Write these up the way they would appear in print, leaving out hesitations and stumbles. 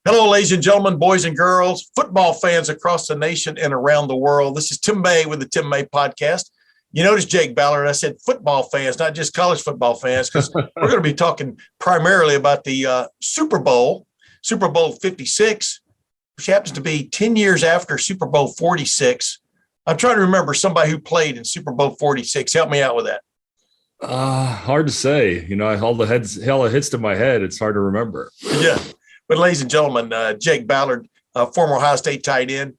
Hello, ladies and gentlemen, boys and girls, football fans across the nation and around the world. This is Tim May with the Tim May Podcast. You notice Jake Ballard, I said football fans, not just college football fans, because we're going to be talking primarily about the Super Bowl 56, which happens to be 10 years after Super Bowl 46. I'm trying to remember somebody who played in Super Bowl 46. Help me out with that. Hard to say. All the hits to my head. It's hard to remember. Yeah. But ladies and gentlemen, Jake Ballard, former Ohio State tight end,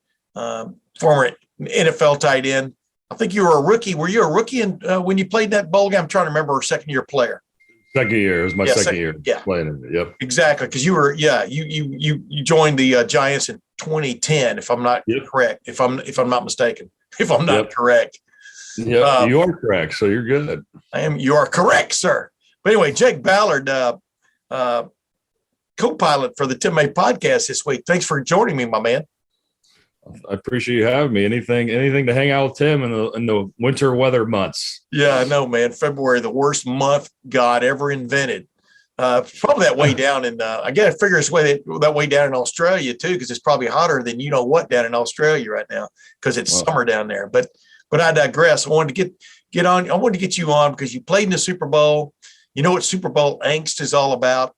former NFL tight end. I think you were a rookie. Were you a rookie when you played in that bowl game? I'm trying to remember, a second-year player. Second year. It was my second year playing in it. Yep. Exactly, because you were you joined the Giants in 2010, if I'm not correct. If I'm not mistaken. If I'm not correct. Yeah, you are correct. So you're good. You are correct, sir. But anyway, Jake Ballard, co-pilot for the Tim May Podcast this week. Thanks for joining me, my man. I appreciate you having me. Anything to hang out with Tim in the winter weather months. Yeah, I know, man. February, the worst month God ever invented. Probably that way down in I got to figure it's that way down in Australia too, because it's probably hotter than you know what down in Australia right now because it's summer down there. But I digress. I wanted to get on. I wanted to get you on because you played in the Super Bowl. You know what Super Bowl angst is all about.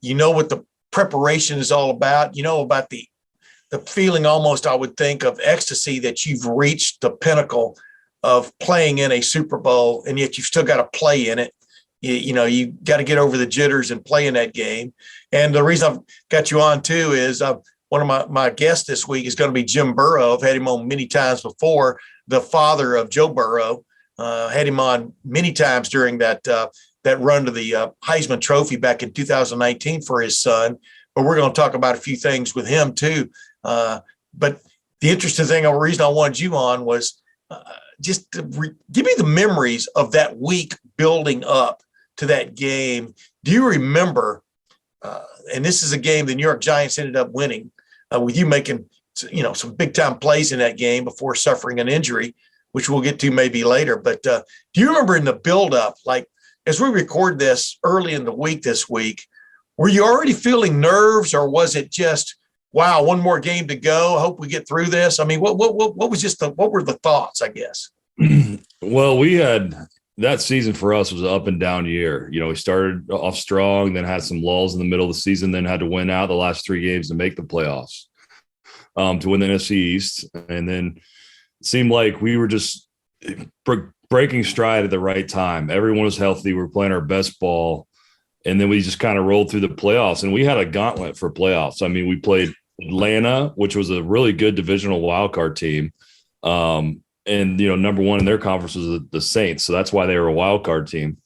You know what the preparation is all about. You know about the feeling almost, I would think, of ecstasy that you've reached the pinnacle of playing in a Super Bowl, and yet you've still got to play in it. You got to get over the jitters and play in that game. And the reason I've got you on too is one of my guests this week is going to be Jim Burrow. I've had him on many times before, the father of Joe Burrow. Had him on many times during that run to the Heisman Trophy back in 2019 for his son. But we're going to talk about a few things with him too. But the interesting thing, the reason I wanted you on was just to give me the memories of that week building up to that game. Do you remember, and this is a game the New York Giants ended up winning with you making, some big time plays in that game before suffering an injury, which we'll get to maybe later. But do you remember in the buildup, like as we record this early in the week this week, were you already feeling nerves, or was it just, wow, one more game to go, I hope we get through this? I mean, what were the thoughts, I guess? Well, we had that season for us was an up and down year. We started off strong, then had some lulls in the middle of the season, then had to win out the last 3 games to make the playoffs, to win the NFC East. And then it seemed like we were just breaking stride at the right time. Everyone was healthy. We were playing our best ball. And then we just kind of rolled through the playoffs, and we had a gauntlet for playoffs. I mean, we played Atlanta, which was a really good divisional wildcard team. And, number one in their conference was the Saints. So that's why they were a wildcard team.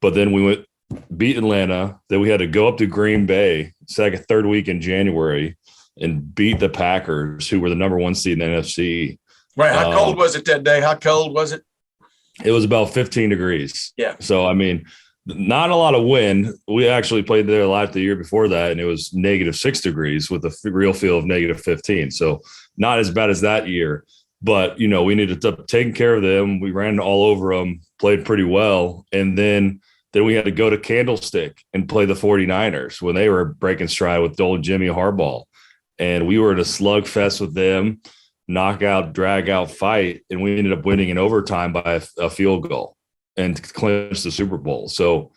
But then we beat Atlanta. Then we had to go up to Green Bay, third week in January, and beat the Packers, who were the number one seed in the NFC. Right. How cold was it that day? How cold was it? It was about 15 degrees. Yeah. So, I mean, not a lot of wind. We actually played there live the year before that, and it was -6 degrees with a real feel of -15. So not as bad as that year. But, we needed to take care of them. We ran all over them, played pretty well. And then we had to go to Candlestick and play the 49ers when they were breaking stride with old Jimmy Harbaugh. And we were in a slugfest with them, knockout, drag-out fight, and we ended up winning in overtime by a field goal and clinch the Super Bowl. So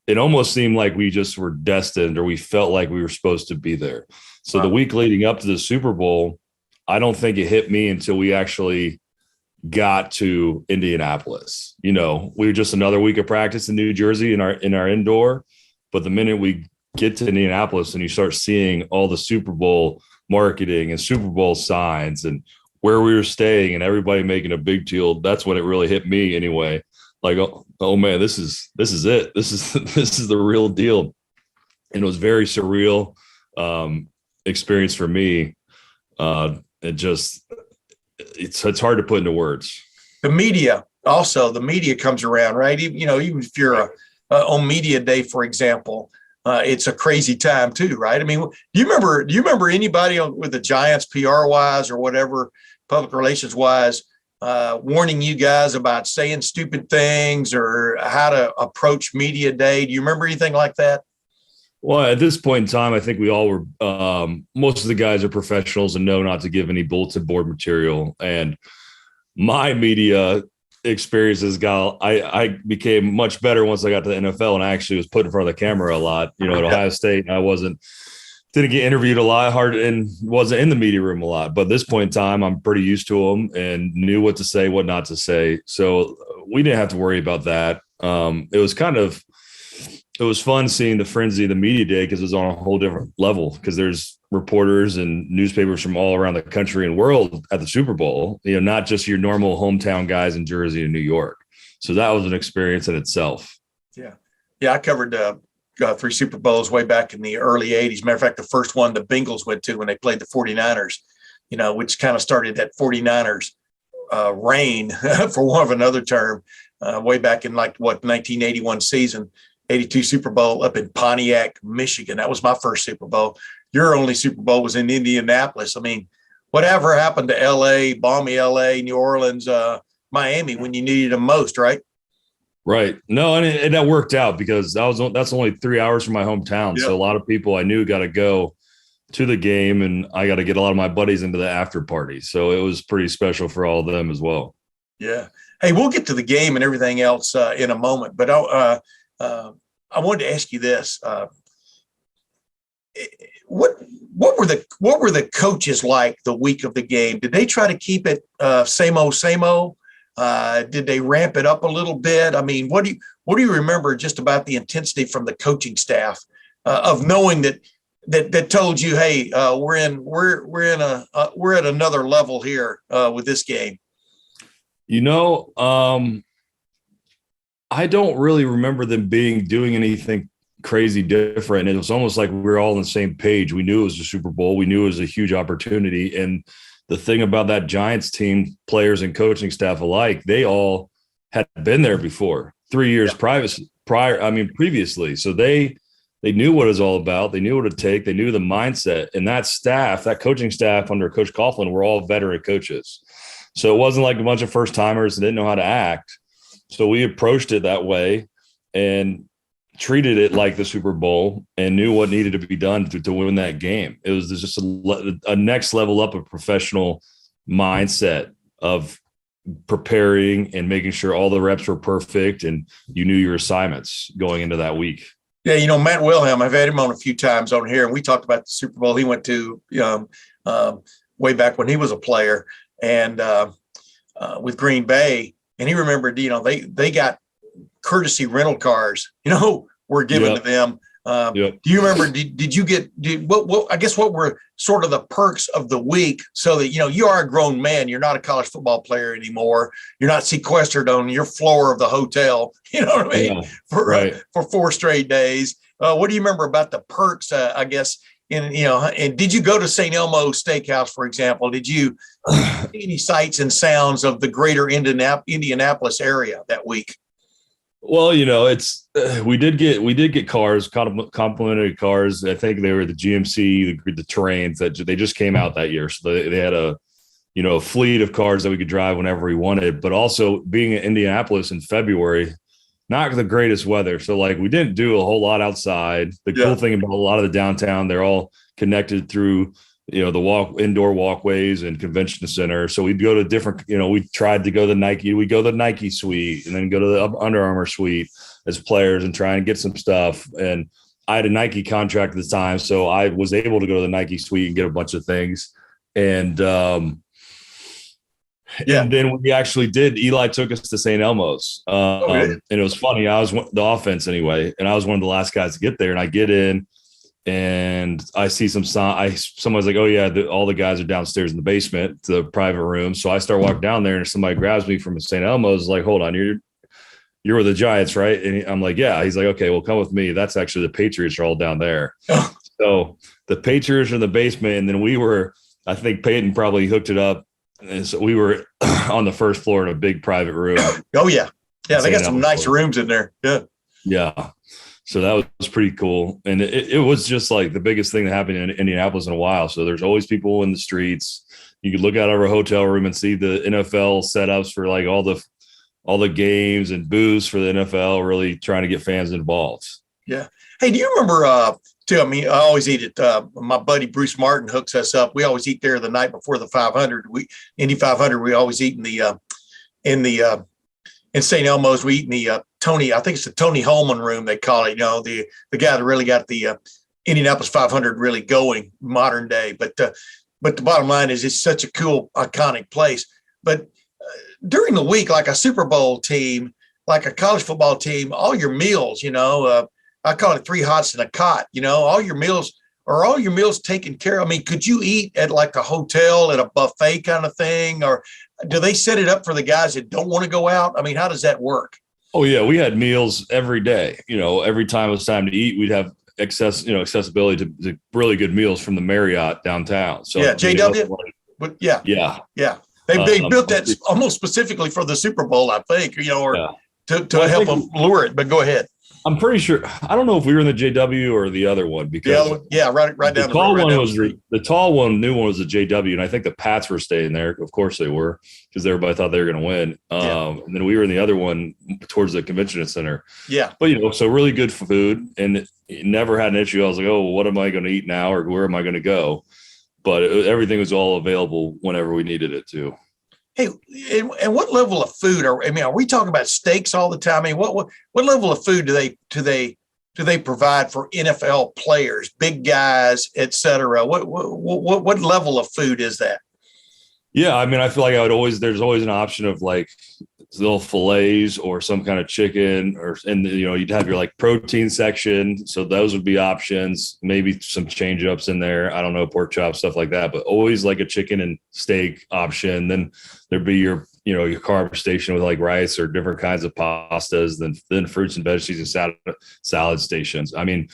it almost seemed like we just were destined, or we felt like we were supposed to be there. So the week leading up to the Super Bowl, I don't think it hit me until we actually got to Indianapolis. We were just another week of practice in New Jersey in our indoor. But the minute we get to Indianapolis and you start seeing all the Super Bowl marketing and Super Bowl signs and where we were staying and everybody making a big deal, that's when it really hit me anyway. Like, oh man, this is it. This is the real deal. And it was very surreal experience for me. It's hard to put into words. The media comes around, right? Even if you're on media day, for example, it's a crazy time too, right? I mean, do you remember anybody with the Giants PR wise or whatever, public relations wise, warning you guys about saying stupid things or how to approach media day? Do you remember anything like that? Well, at this point in time, I think we all were. Most of the guys are professionals and know not to give any bulletin board material. And my media experiences I became much better once I got to the NFL, and I actually was put in front of the camera a lot. You know, at Ohio State, I didn't get interviewed a lot, hard, and wasn't in the media room a lot. But at this point in time, I'm pretty used to them and knew what to say, what not to say. So we didn't have to worry about that. It was fun seeing the frenzy of the media day because it was on a whole different level, because there's reporters and newspapers from all around the country and world at the Super Bowl, you know, not just your normal hometown guys in Jersey and New York. So that was an experience in itself. Yeah. Yeah. I covered 3 Super Bowls way back in the early 80s. Matter of fact, the first one the Bengals went to when they played the 49ers, you know, which kind of started that 49ers reign, for want of another term, way back in 1981 season, 82 Super Bowl up in Pontiac, Michigan. That was my first Super Bowl. Your only Super Bowl was in Indianapolis. I mean, whatever happened to LA, balmy LA, New Orleans, Miami when you needed them most, right? Right. No, and that worked out because that's only 3 hours from my hometown. Yep. So a lot of people I knew got to go to the game, and I got to get a lot of my buddies into the after party. So it was pretty special for all of them as well. Yeah. Hey, we'll get to the game and everything else in a moment, but I wanted to ask you this: what were the coaches like the week of the game? Did they try to keep it same old, same old? Did they ramp it up a little bit? I mean, what do you remember just about the intensity from the coaching staff of knowing that told you, hey, we're at another level here with this game? You know, I don't really remember them doing anything crazy different. It was almost like we were all on the same page. We knew it was a Super Bowl. We knew it was a huge opportunity. And the thing about that Giants team, players and coaching staff alike, they all had been there before, 3 years previously. So they knew what it was all about. They knew what it'd take. They knew the mindset. And that staff, that coaching staff under Coach Coughlin, were all veteran coaches. So it wasn't like a bunch of first timers that didn't know how to act. So we approached it that way and treated it like the Super Bowl and knew what needed to be done to win that game. It was just a next level up of professional mindset of preparing and making sure all the reps were perfect and you knew your assignments going into that week. Yeah, you know, Matt Wilhelm, I've had him on a few times on here, and we talked about the Super Bowl he went to way back when he was a player and with Green Bay. And he remembered, you know, they got courtesy rental cars, you know, were given to them. Do you remember, did you get, I guess what were sort of the perks of the week so that, you know, you are a grown man, you're not a college football player anymore. You're not sequestered on your floor of the hotel, you know what I mean? Yeah, for 4 straight days. What do you remember about the perks, I guess, and did you go to St. Elmo Steakhouse, for example? Did you see any sights and sounds of the greater Indianapolis area that week? Well, you know, we did get cars, complimentary cars. I think they were the GMC, the Terrains that they just came out that year. So they had a fleet of cars that we could drive whenever we wanted, but also being in Indianapolis in February, not the greatest weather. So like we didn't do a whole lot outside. The cool thing about a lot of the downtown, they're all connected through, you know, the indoor walkways and convention center. So we'd go to different, you know, we tried to go to the Nike, we go to the Nike suite and then go to the Under Armour suite as players and try and get some stuff. And I had a Nike contract at the time, so I was able to go to the Nike suite and get a bunch of things. And and then we actually did. Eli took us to St. Elmo's, and it was funny. I was the offense anyway, and I was one of the last guys to get there. And I get in, and I see someone's like, "Oh yeah, all the guys are downstairs in the basement, to the private room." So I start walking down there, and somebody grabs me from St. Elmo's, like, "Hold on, you're with the Giants, right?" And I'm like, "Yeah." He's like, "Okay, well, come with me. That's actually the Patriots are all down there." So the Patriots are in the basement, and then we were. I think Peyton probably hooked it up. And so we were on the first floor in a big private room. Oh yeah. Yeah. They got some nice rooms in there. Yeah. Yeah. So that was pretty cool. And it was just like the biggest thing that happened in Indianapolis in a while. So there's always people in the streets. You could look out of our hotel room and see the NFL setups for like all the games and booths for the NFL, really trying to get fans involved. Yeah. Hey, do you remember, tell me, I always eat at, my buddy Bruce Martin hooks us up. We always eat there the night before the 500. Indy 500, we always eat in the, in St. Elmo's. We eat in the Tony, I think it's the Tony Holman room, they call it, the guy that really got the Indianapolis 500 really going modern day. But the bottom line is it's such a cool, iconic place. But during the week, like a Super Bowl team, like a college football team, all your meals, I call it 3 hots and a cot, all your meals taken care of. I mean, could you eat at like a hotel at a buffet kind of thing? Or do they set it up for the guys that don't want to go out? I mean, how does that work? Oh yeah. We had meals every day, every time it was time to eat, we'd have accessibility to really good meals from the Marriott downtown. So yeah, JW. Yeah. They built that almost specifically for the Super Bowl, I think, to help them lure it. But go ahead. I'm pretty sure. I don't know if we were in the JW or the other one because right down the tall one was the tall one. New one was the JW, and I think the Pats were staying there. Of course they were, because everybody thought they were going to win. And then we were in the other one towards the convention center. Yeah, but so really good food, and it never had an issue. I was like, oh, well, what am I going to eat now, or where am I going to go? But everything was all available whenever we needed it to. Hey, and what level of food are we talking about steaks all the time? I mean, what level of food do they provide for NFL players, big guys, et cetera? What level of food is that? Yeah, I mean, I feel like there's always an option of like little fillets or some kind of chicken, you'd have your like protein section. So those would be options, maybe some change ups in there. I don't know, pork chops, stuff like that, but always like a chicken and steak option. Then there'd be your carb station with like rice or different kinds of pastas, then fruits and veggies and salad stations. I mean,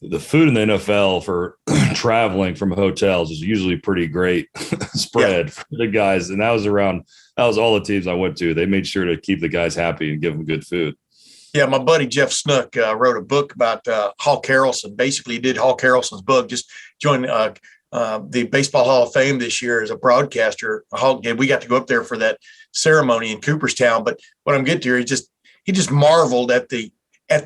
the food in the NFL for traveling from hotels is usually pretty great spread for the guys. And that was all the teams I went to. They made sure to keep the guys happy and give them good food. Yeah. My buddy, Jeff Snook, wrote a book about Hawk Harrelson. Basically, he did Hawk Harrelson's book, just joined the Baseball Hall of Fame this year as a broadcaster. We got to go up there for that ceremony in Cooperstown. But what I'm getting to here, he just marveled at the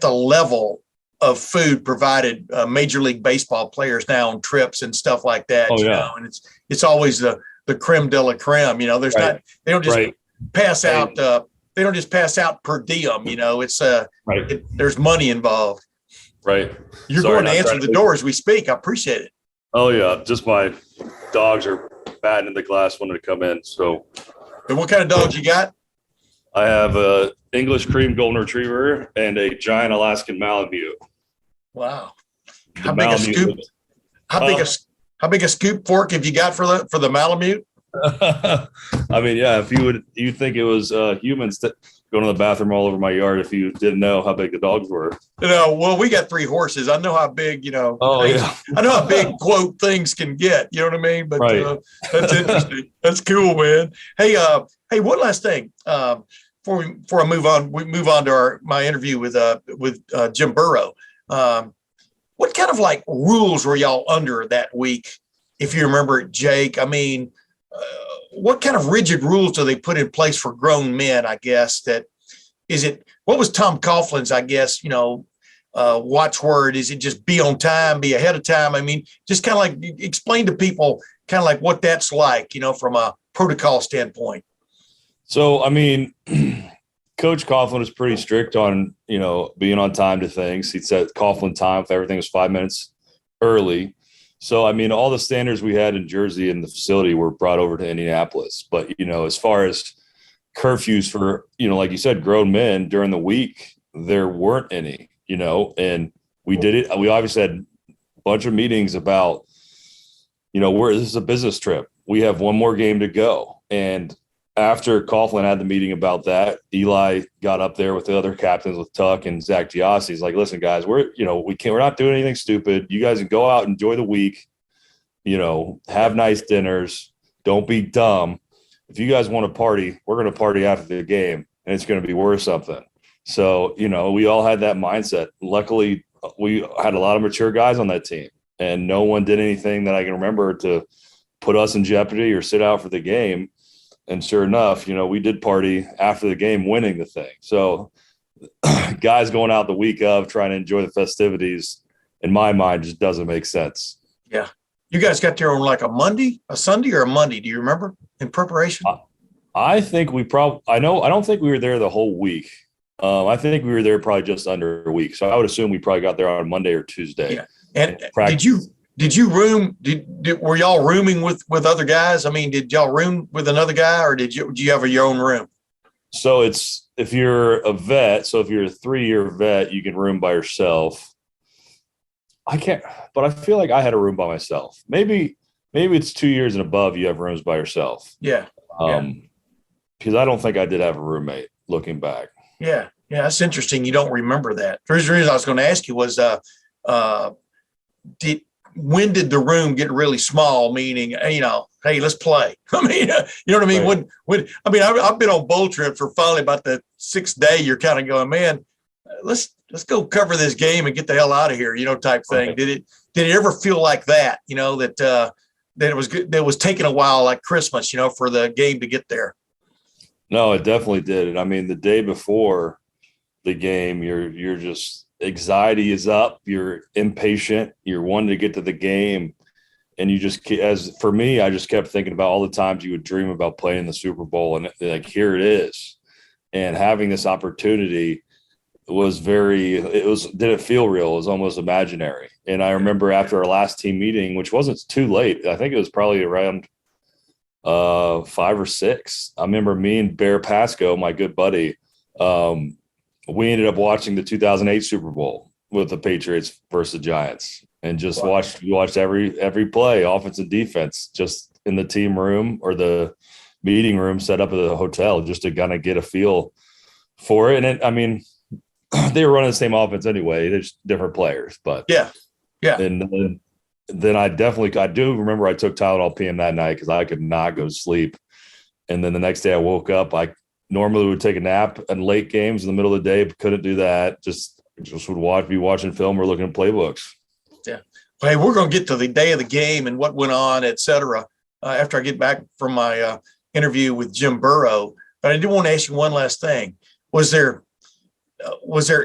level of food provided Major League Baseball players now on trips and stuff like that. And it's always the creme de la creme. There's not, they don't just pass out. They don't just pass out per diem. It's there's money involved. Right. You're going to answer the door as we speak. I appreciate it. Oh yeah, just my dogs are batting in the glass wanting to come in. So, and what kind of dogs you got? I have a English cream golden retriever and a giant Alaskan Malamute. Wow. How big a scoop? How big a scoop fork have you got for the Malamute? I mean, yeah, if you think it was humans going to the bathroom all over my yard if you didn't know how big the dogs were. Well, we got 3 horses. I know how big, I know how big quote things can get, you know what I mean? But that's interesting. That's cool, man. Hey, one last thing. Before I move on, we move on to my interview with Jim Burrow. What kind of like rules were y'all under that week? If you remember it, Jake, I mean, what kind of rigid rules do they put in place for grown men? I guess what was Tom Coughlin's, I guess, watchword? Is it just be on time, be ahead of time? I mean, just kind of like explain to people kind of like what that's like, from a protocol standpoint. So, I mean, Coach Coughlin was pretty strict on, being on time to things. He said Coughlin time if everything was 5 minutes early. So, I mean, all the standards we had in Jersey and the facility were brought over to Indianapolis. But, as far as curfews for, like you said, grown men during the week, there weren't any, and we did it. We obviously had a bunch of meetings about, this is a business trip. We have one more game to go. And after Coughlin had the meeting about that, Eli got up there with the other captains, with Tuck and Zach Diossi. He's like, listen, guys, we're not doing anything stupid. You guys can go out, enjoy the week, have nice dinners. Don't be dumb. If you guys want to party, we're going to party after the game, and it's going to be worth something. So, we all had that mindset. Luckily, we had a lot of mature guys on that team, and no one did anything that I can remember to put us in jeopardy or sit out for the game. And sure enough, we did party after the game, winning the thing. So guys going out the week of trying to enjoy the festivities, in my mind just doesn't make sense. Yeah. You guys got there on like a Sunday or a Monday. Do you remember in preparation? I think I don't think we were there the whole week. I think we were there probably just under a week. So I would assume we probably got there on Monday or Tuesday. Yeah. And did you room? Were y'all rooming with other guys? I mean, did y'all room with another guy, or do you have your own room? So if you're a vet, so if you're a 3-year vet, you can room by yourself. I can't, but I feel like I had a room by myself. Maybe it's 2 years and above. You have rooms by yourself. Yeah. Because I don't think I did have a roommate. Looking back. Yeah. That's interesting. You don't remember that. The reason I was going to ask you was, when did the room get really small? Meaning, hey, let's play. I mean, you know what I mean? Right. I've been on bowl trips for finally about the 6th day. You're kind of going, man, let's go cover this game and get the hell out of here, type thing. Right. Did it ever feel like that? That it was taking a while, like Christmas, for the game to get there. No, it definitely did. And I mean, the day before the game, you're just anxiety is up. You're impatient. You're wanting to get to the game. And you just, as for me, I just kept thinking about all the times you would dream about playing in the Super Bowl. And like, here it is. And having this opportunity didn't feel real. It was almost imaginary. And I remember after our last team meeting, which wasn't too late, I think it was probably around 5 or 6. I remember me and Bear Pasco, my good buddy, we ended up watching the 2008 Super Bowl with the Patriots versus the Giants, and just watched every play, offense and defense, just in the team room or the meeting room set up at the hotel, just to kind of get a feel for it. And they were running the same offense anyway. They're just different players, but yeah. And then I do remember I took Tylenol PM that night because I could not go to sleep. And then the next day I woke up. I normally would take a nap in late games in the middle of the day, but couldn't do that. Just would be watching film or looking at playbooks. Yeah. Well, hey, we're going to get to the day of the game and what went on, et cetera, after I get back from my interview with Jim Burrow. But I do want to ask you one last thing. Was there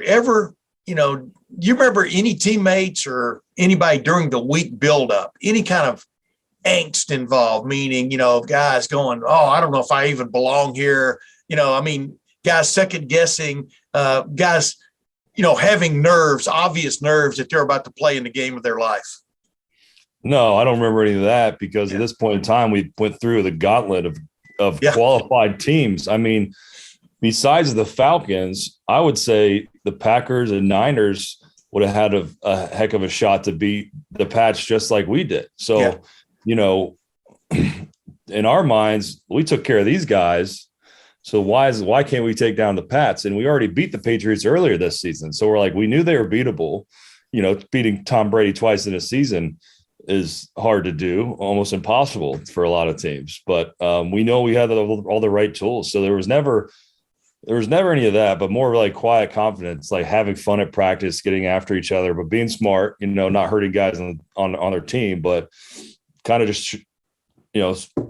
ever, you remember any teammates or anybody during the week buildup, any kind of angst involved, meaning, guys going, oh, I don't know if I even belong here. Guys second guessing, guys, having obvious nerves that they're about to play in the game of their life. No, I don't remember any of that because at this point in time, we went through the gauntlet of qualified teams. I mean, besides the Falcons, I would say the Packers and Niners would have had a heck of a shot to beat the Pats just like we did. So, in our minds, we took care of these guys. So why can't we take down the Pats? And we already beat the Patriots earlier this season. So we're like, we knew they were beatable. Beating Tom Brady twice in a season is hard to do, almost impossible for a lot of teams. But we know we had all the right tools. So there was never any of that, but more like quiet confidence, like having fun at practice, getting after each other, but being smart, not hurting guys on their team, but kind of just,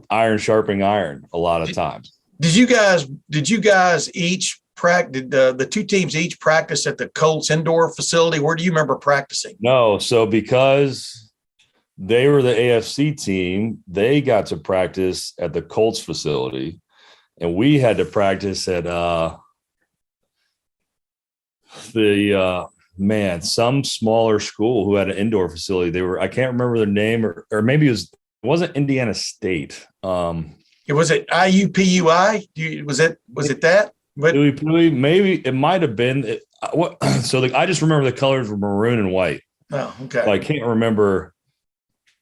iron sharpening iron a lot of times. Did you guys each practice, the two teams each practice at the Colts indoor facility? Where do you remember practicing? No. So because they were the AFC team, they got to practice at the Colts facility. And we had to practice at some smaller school who had an indoor facility. I can't remember their name, or maybe it wasn't Indiana State. Was it IUPUI? Was it that? Maybe it might have been. I just remember the colors were maroon and white. Oh, okay. I can't remember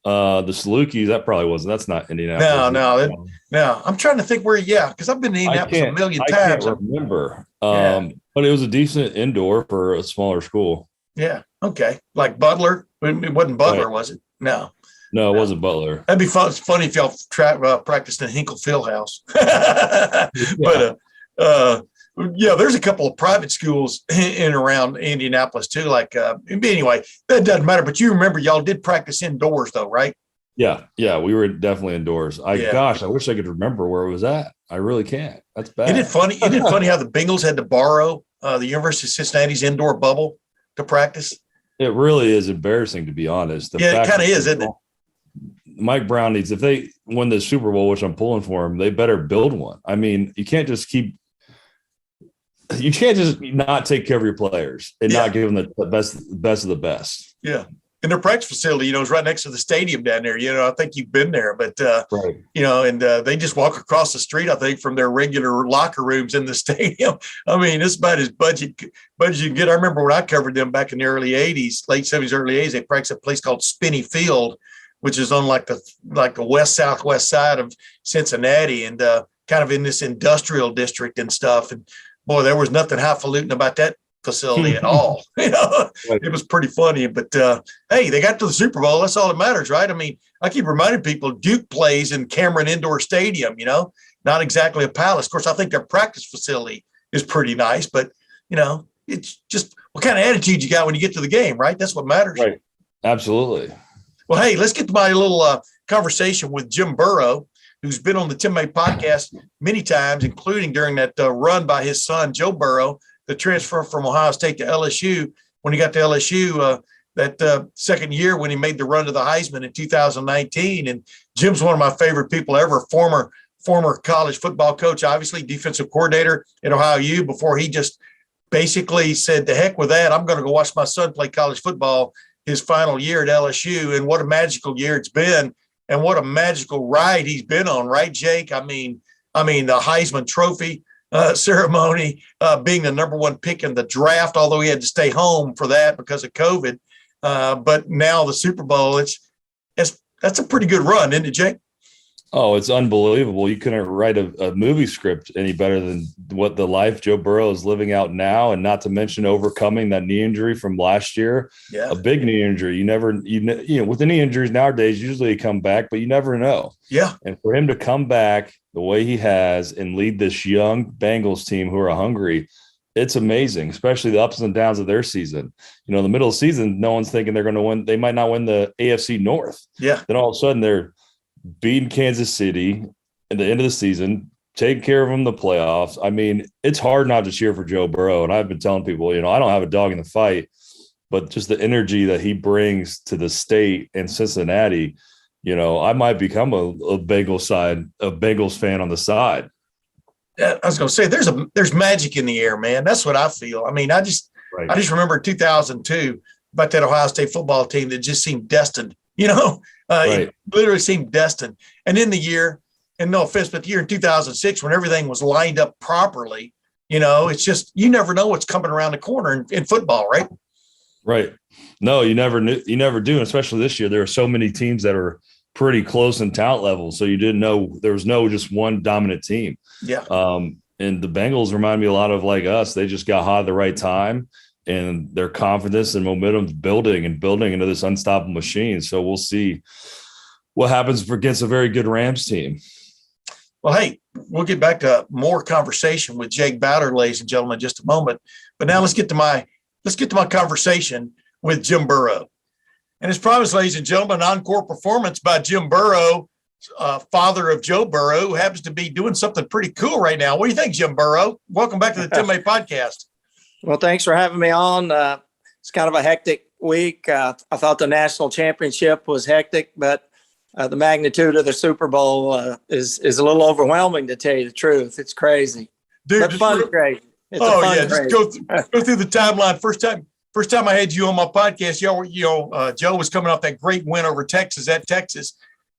the Salukis. That's not Indianapolis. No. I'm trying to think where. Yeah, because I've been to Indianapolis a million times. I can't remember. But it was a decent indoor for a smaller school. Yeah. Okay. Like Butler. It wasn't Butler, right. Was it? No, it wasn't Butler. That'd be fun. It's funny if y'all practiced in Hinkle Fieldhouse. But there's a couple of private schools in and around Indianapolis too. Anyway, that doesn't matter. But you remember y'all did practice indoors though, right? Yeah, we were definitely indoors. Gosh, I wish I could remember where it was at. I really can't. That's bad. Isn't it funny how the Bengals had to borrow the University of Cincinnati's indoor bubble to practice? It really is embarrassing, to be honest. It kind of is, isn't it? Mike Brown needs, if they win the Super Bowl, which I'm pulling for him, they better build one. I mean, you can't just not take care of your players and not give them the best of the best. Yeah. And their practice facility, is right next to the stadium down there. I think you've been there, but, right. And they just walk across the street, I think, from their regular locker rooms in the stadium. I mean, it's about as budget you can get. I remember when I covered them back in the early 80s, late 70s, early 80s, they practiced at a place called Spinney Field, which is on like the west-southwest side of Cincinnati and kind of in this industrial district and stuff. And boy, there was nothing highfalutin about that facility at all. Right. It was pretty funny, but hey, they got to the Super Bowl. That's all that matters, right? I mean, I keep reminding people Duke plays in Cameron Indoor Stadium, not exactly a palace. Of course, I think their practice facility is pretty nice, but it's just what kind of attitude you got when you get to the game, right? That's what matters. Right. Absolutely. Well, hey, let's get to my little conversation with Jim Burrow, who's been on the Tim May podcast many times, including during that run by his son, Joe Burrow, the transfer from Ohio State to LSU. When he got to LSU that second year when he made the run to the Heisman in 2019. And Jim's one of my favorite people ever, former college football coach, obviously defensive coordinator at Ohio U, before he just basically said, to heck with that, I'm going to go watch my son play college football his final year at LSU. And what a magical year it's been, and what a magical ride he's been on, right, Jake? I mean, the Heisman Trophy ceremony, being the number one pick in the draft, although he had to stay home for that because of COVID. But now the Super Bowl, that's a pretty good run, isn't it, Jake? Oh, it's unbelievable. You couldn't write a movie script any better than what the life Joe Burrow is living out now, and not to mention overcoming that knee injury from last year. Yeah. A big knee injury. With the knee injuries nowadays, usually they come back, but you never know. Yeah. And for him to come back the way he has and lead this young Bengals team who are hungry, it's amazing, especially the ups and downs of their season. The middle of the season, no one's thinking they're going to win. They might not win the AFC North. Yeah. Then all of a sudden they're beating Kansas City at the end of the season, taking care of them in the playoffs. I mean, it's hard not to cheer for Joe Burrow. And I've been telling people, I don't have a dog in the fight, but just the energy that he brings to the state and Cincinnati, I might become a Bengals fan on the side. I was going to say, there's magic in the air, man. That's what I feel. I mean, I just remember 2002 about that Ohio State football team that just seemed destined, It literally seemed destined. And in the year, and no offense, but the year in 2006, when everything was lined up properly, it's just, you never know what's coming around the corner in football, right? Right. No, you never do. And especially this year, there are so many teams that are pretty close in talent level. So you didn't know, there was no just one dominant team. Yeah. And the Bengals remind me a lot of like us. They just got hot at the right time, and their confidence and momentum's building into this unstoppable machine. So we'll see what happens against a very good Rams team. Well, hey, we'll get back to more conversation with Jake Ballard, ladies and gentlemen, in just a moment. But now let's get to my conversation with Jim Burrow. And as promised, ladies and gentlemen, an encore performance by Jim Burrow, father of Joe Burrow, who happens to be doing something pretty cool right now. What do you think, Jim Burrow? Welcome back to the Tim May podcast. Well, thanks for having me on. It's kind of a hectic week. I thought the national championship was hectic, but the magnitude of the Super Bowl is a little overwhelming, to tell you the truth. It's crazy. Dude, but fun, crazy. It's just go through the timeline. First time I had you on my podcast, Joe was coming off that great win over Texas at Texas.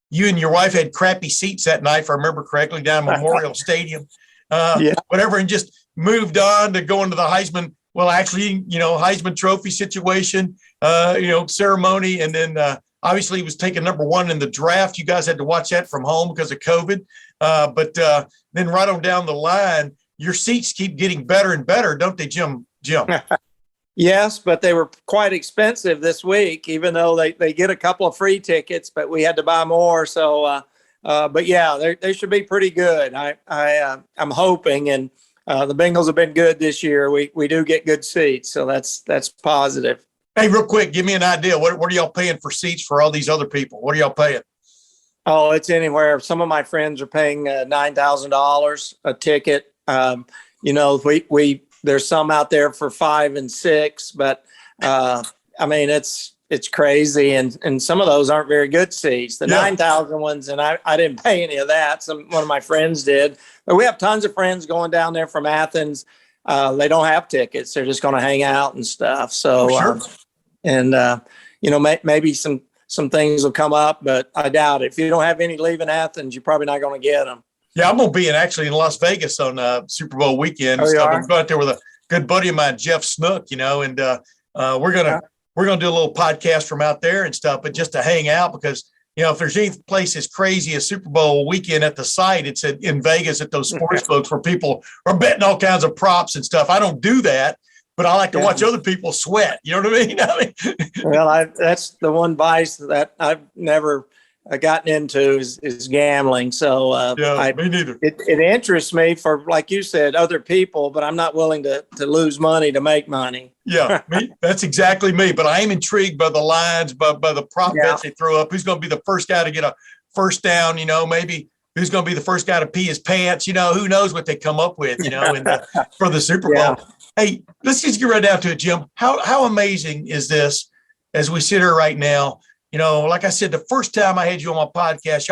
You and your wife had crappy seats that night, if I remember correctly, down Memorial Stadium. Whatever, and just moved on to go into the Heisman. Well, actually, Heisman Trophy situation, ceremony, and then obviously he was taken number one in the draft. You guys had to watch that from home because of COVID, but then right on down the line, your seats keep getting better and better, don't they, Jim? Yes, but they were quite expensive this week, even though they get a couple of free tickets, but we had to buy more. So, but yeah, they should be pretty good. I'm hoping, and the Bengals have been good this year. We do get good seats, so that's positive. Hey, real quick, give me an idea. What are y'all paying for seats for all these other people? What are y'all paying? Oh, it's anywhere. Some of my friends are paying $9,000 a ticket. There's some out there for $5,000 and $6,000, but I mean, it's crazy. And some of those aren't very good seats, the 9,000 ones. And I didn't pay any of that. One of my friends did, but we have tons of friends going down there from Athens. They don't have tickets. They're just going to hang out and stuff. So, sure. Maybe some things will come up, but I doubt it. If you don't have any leaving Athens, you're probably not going to get them. Yeah, I'm going to be in Las Vegas on Super Bowl weekend. Oh, you are? I'm going out there with a good buddy of mine, Jeff Snook, and we're gonna do a little podcast from out there and stuff, but just to hang out because if there's any place as crazy as Super Bowl weekend at the site, it's in Vegas at those sports books where people are betting all kinds of props and stuff. I don't do that, but I like to watch other people sweat. You know what I mean? Well, that's the one vice that I've never gotten into is gambling. So me neither. It interests me for, like you said, other people, but I'm not willing to lose money to make money. Yeah, that's exactly me. But I am intrigued by the lines, by the prop bets they throw up. Who's going to be the first guy to get a first down? Maybe who's going to be the first guy to pee his pants? Who knows what they come up with? For the Super Bowl. Yeah. Hey, let's just get right down to it, Jim. How amazing is this as we sit here right now? Like I said, the first time I had you on my podcast,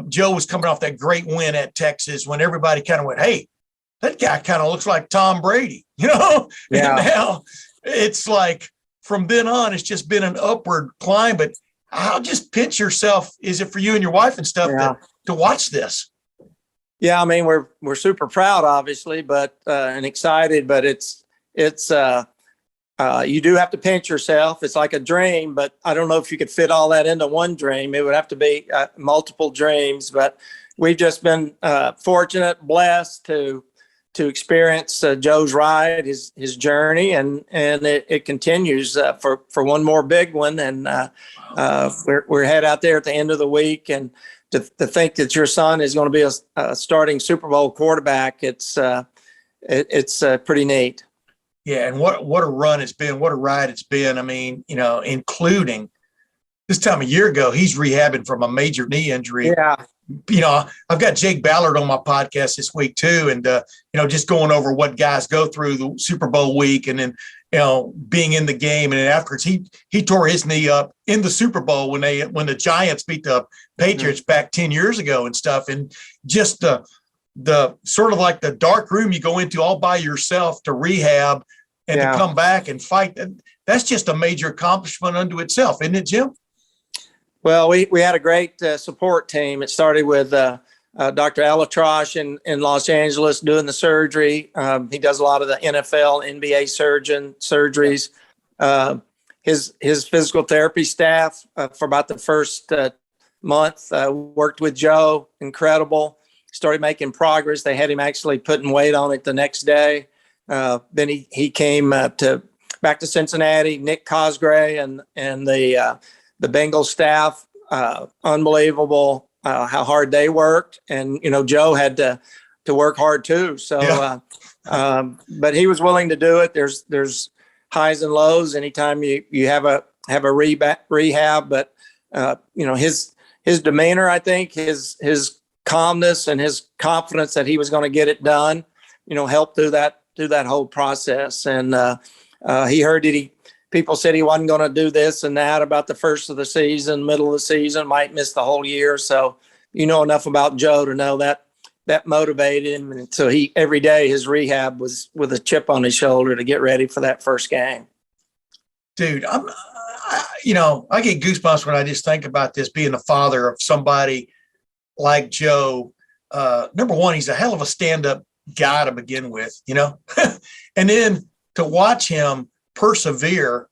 Joe was coming off that great win at Texas when everybody kind of went, hey, that guy kind of looks like Tom Brady, Yeah. And now it's like from then on, it's just been an upward climb. But how just pinch yourself is it for you and your wife and stuff to watch this? Yeah, I mean, we're super proud, obviously, but and excited, but it's you do have to pinch yourself. It's like a dream, but I don't know if you could fit all that into one dream. It would have to be multiple dreams, but we've just been fortunate, blessed to experience Joe's ride, his journey, and it continues for one more big one. And we're head out there at the end of the week, and to think that your son is going to be a starting Super Bowl quarterback, it's pretty neat. Yeah, and what a run it's been, what a ride it's been. I mean, including this time a year ago, he's rehabbing from a major knee injury. Yeah. I've got Jake Ballard on my podcast this week too, and just going over what guys go through the Super Bowl week, and then being in the game, and then afterwards he tore his knee up in the Super Bowl when the Giants beat the Patriots back 10 years ago and stuff, and just the sort of like the dark room you go into all by yourself to rehab and to come back and fight. That's just a major accomplishment unto itself, isn't it, Jim? Well, we had a great support team. It started with Dr. Alatrosh in Los Angeles doing the surgery. He does a lot of the NFL, NBA surgeries. His physical therapy staff for about the first month worked with Joe. Incredible. Started making progress. They had him actually putting weight on it the next day. Then he came back to Cincinnati. Nick Cosgray and the Bengals staff, unbelievable how hard they worked. And Joe had to work hard too. So, but he was willing to do it. There's highs and lows anytime you have a rehab. But his demeanor, I think, his calmness and his confidence that he was going to get it done, helped through that whole process. And he heard that people said he wasn't going to do this and that about the first of the season, middle of the season, might miss the whole year. So enough about Joe to know that motivated him. And so every day his rehab was with a chip on his shoulder to get ready for that first game. Dude, I get goosebumps when I just think about this, being the father of somebody like Joe. Number one, he's a hell of a stand-up guy to begin with, and then to watch him persevere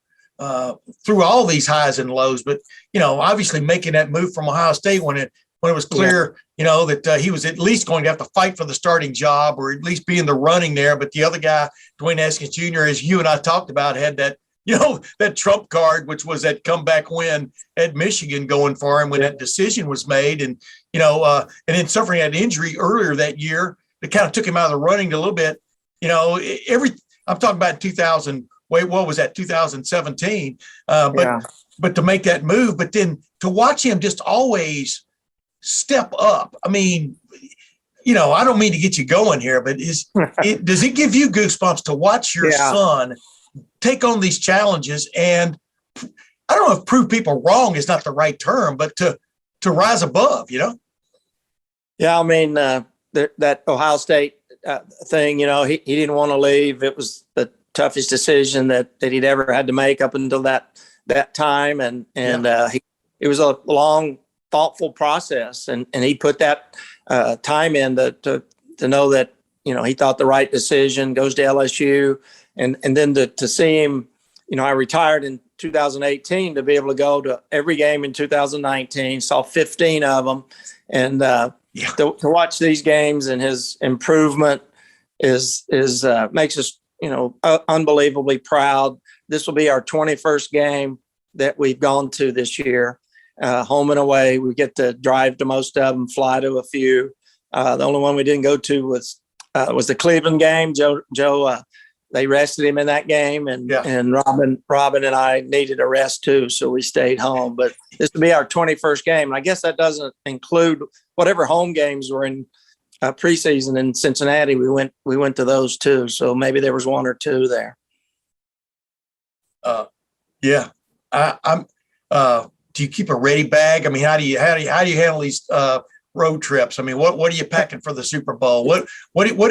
through all these highs and lows. But, obviously making that move from Ohio State when it was clear, that he was at least going to have to fight for the starting job or at least be in the running there. But the other guy, Dwayne Haskins Jr., as you and I talked about, had that, that trump card, which was that comeback win at Michigan going for him when that decision was made. And, and then suffering an injury earlier that year that kind of took him out of the running a little bit. I'm talking about 2017. But to make that move, but then to watch him just always step up. I mean, I don't mean to get you going here, but does it give you goosebumps to watch your son take on these challenges and I don't know if prove people wrong is not the right term, but to rise above, you know? Yeah, I mean, that Ohio State thing, you know, he didn't want to leave. It was the toughest decision that he'd ever had to make up until that time. And it was a long, thoughtful process. And he put that time in to know that, you know, he thought the right decision, goes to LSU. And then to see him, you know, I retired in 2018 to be able to go to every game in 2019, saw 15 of them. And to watch these games and his improvement is makes us, you know, unbelievably proud. This will be our 21st game that we've gone to this year, home and away. We get to drive to most of them, fly to a few. The only one we didn't go to was the Cleveland game. Joe, they rested him in that game, and Robin and I needed a rest too, so we stayed home. But this will be our 21st game, and I guess that doesn't include whatever home games were in preseason in Cincinnati. We went to those too, so maybe there was one or two there. Do you keep a ready bag? I mean, how do you handle these road trips? I mean, what are you packing for the Super Bowl? What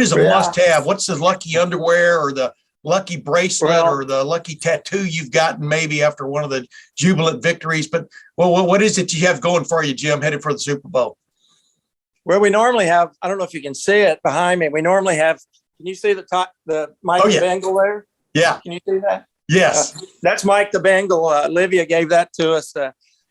is a must have? What's the lucky underwear or the lucky bracelet or the lucky tattoo you've gotten maybe after one of the jubilant victories? But what is it you have going for you, Jim, headed for the Super Bowl? Well, we normally have, I don't know if you can see it behind me. We normally have, can you see the Mike the Bengal there? Yeah. Can you see that? Yes. That's Mike the Bengal. Olivia gave that to us.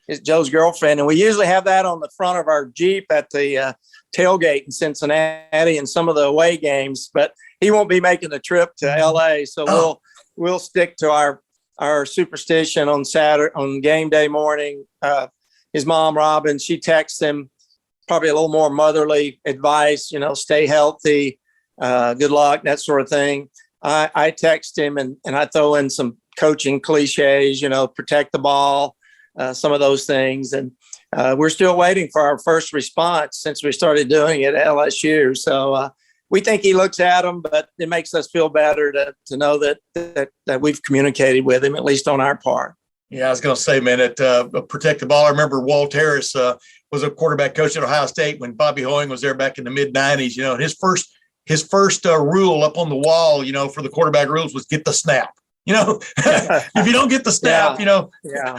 Is Joe's girlfriend. And we usually have that on the front of our Jeep at the tailgate in Cincinnati and some of the away games, but he won't be making the trip to LA. So we'll stick to our superstition on Saturday, on game day morning. His mom, Robin, she texts him probably a little more motherly advice, you know, stay healthy, good luck, that sort of thing. I text him and I throw in some coaching cliches, you know, protect the ball, some of those things. And we're still waiting for our first response since we started doing it at LSU. So we think he looks at them, but it makes us feel better to know that we've communicated with him, at least on our part. Yeah, I was going to say, man, protect the ball. I remember Walt Harris was a quarterback coach at Ohio State when Bobby Hoying was there back in the mid 90s. You know, his first rule up on the wall, you know, for the quarterback rules was get the snap. You know, if you don't get the snap, you know. Yeah.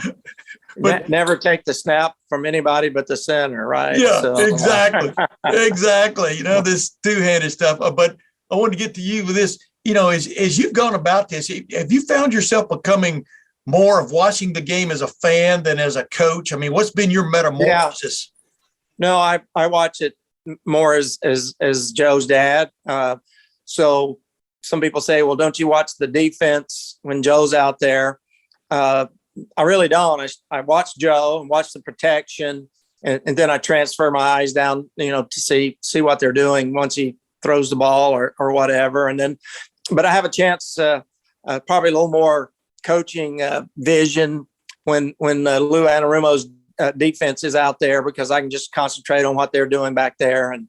But never take the snap from anybody but the center, right? Yeah, so. Exactly. You know, this two-handed stuff. But I wanted to get to you with this. You know, as you've gone about this, have you found yourself becoming more of watching the game as a fan than as a coach? I mean, what's been your metamorphosis? Yeah. No, I watch it more as Joe's dad. So some people say, well, don't you watch the defense when Joe's out there? I really don't. I watch Joe and watch the protection, and then I transfer my eyes down, you know, to see what they're doing once he throws the ball or whatever. And then, but I have a chance, probably a little more coaching vision when Lou Anarumo's defense is out there, because I can just concentrate on what they're doing back there. And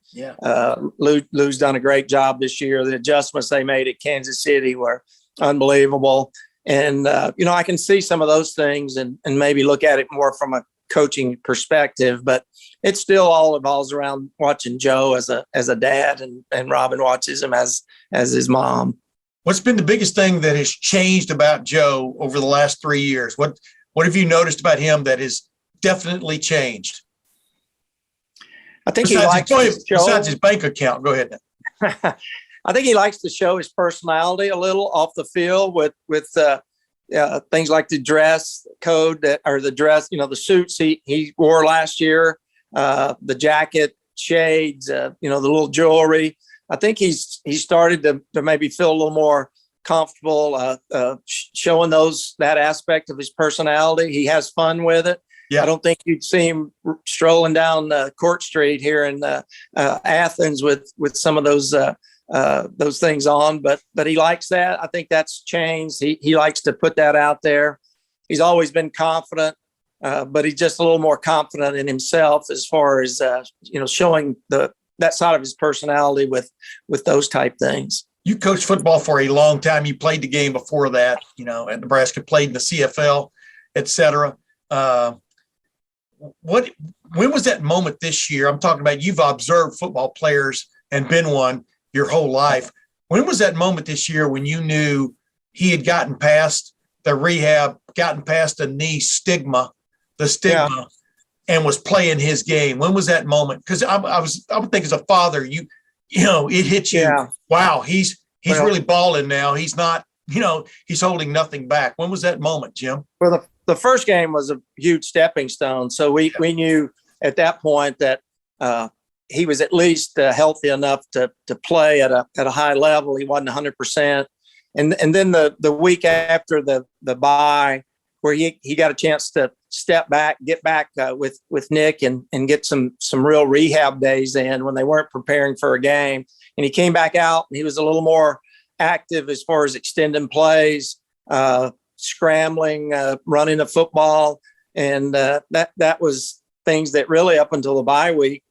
Lou's done a great job this year. The adjustments they made at Kansas City were unbelievable. And, you know, I can see some of those things and maybe look at it more from a coaching perspective, but it still all revolves around watching Joe as a dad, and Robin watches him as his mom. What's been the biggest thing that has changed about Joe over the last 3 years? What have you noticed about him that has definitely changed? I think besides his bank account. Go ahead. I think he likes to show his personality a little off the field with things like the dress code the dress, you know, the suits he wore last year, the jacket, shades, you know, the little jewelry. I think he's started to maybe feel a little more comfortable showing that aspect of his personality. He has fun with it. Yeah. I don't think you'd see him strolling down Court Street here in Athens with some of those things on, but he likes that. I think that's changed. He likes to put that out there. He's always been confident, but he's just a little more confident in himself as far as you know, showing that side of his personality with those type things. you coached football for a long time. You played the game before that, at Nebraska, played in the CFL, et cetera. When was that moment this year? I'm talking about you've observed football players and been one your whole life. When was that moment this year when you knew he had gotten past the rehab, gotten past the knee stigma, and was playing his game? When was that moment? Because I would think as a father, it hit you. Yeah. Wow, he's really balling now. He's not, he's holding nothing back. When was that moment, Jim? Well, the first game was a huge stepping stone. So we knew at that point that he was at least healthy enough to play at a high level. He wasn't 100%. And then the week after the bye, where he got a chance to step back, get back with Nick and get some real rehab days in when they weren't preparing for a game. And he came back out and he was a little more active as far as extending plays, scrambling, running the football. And that was things that really up until the bye week,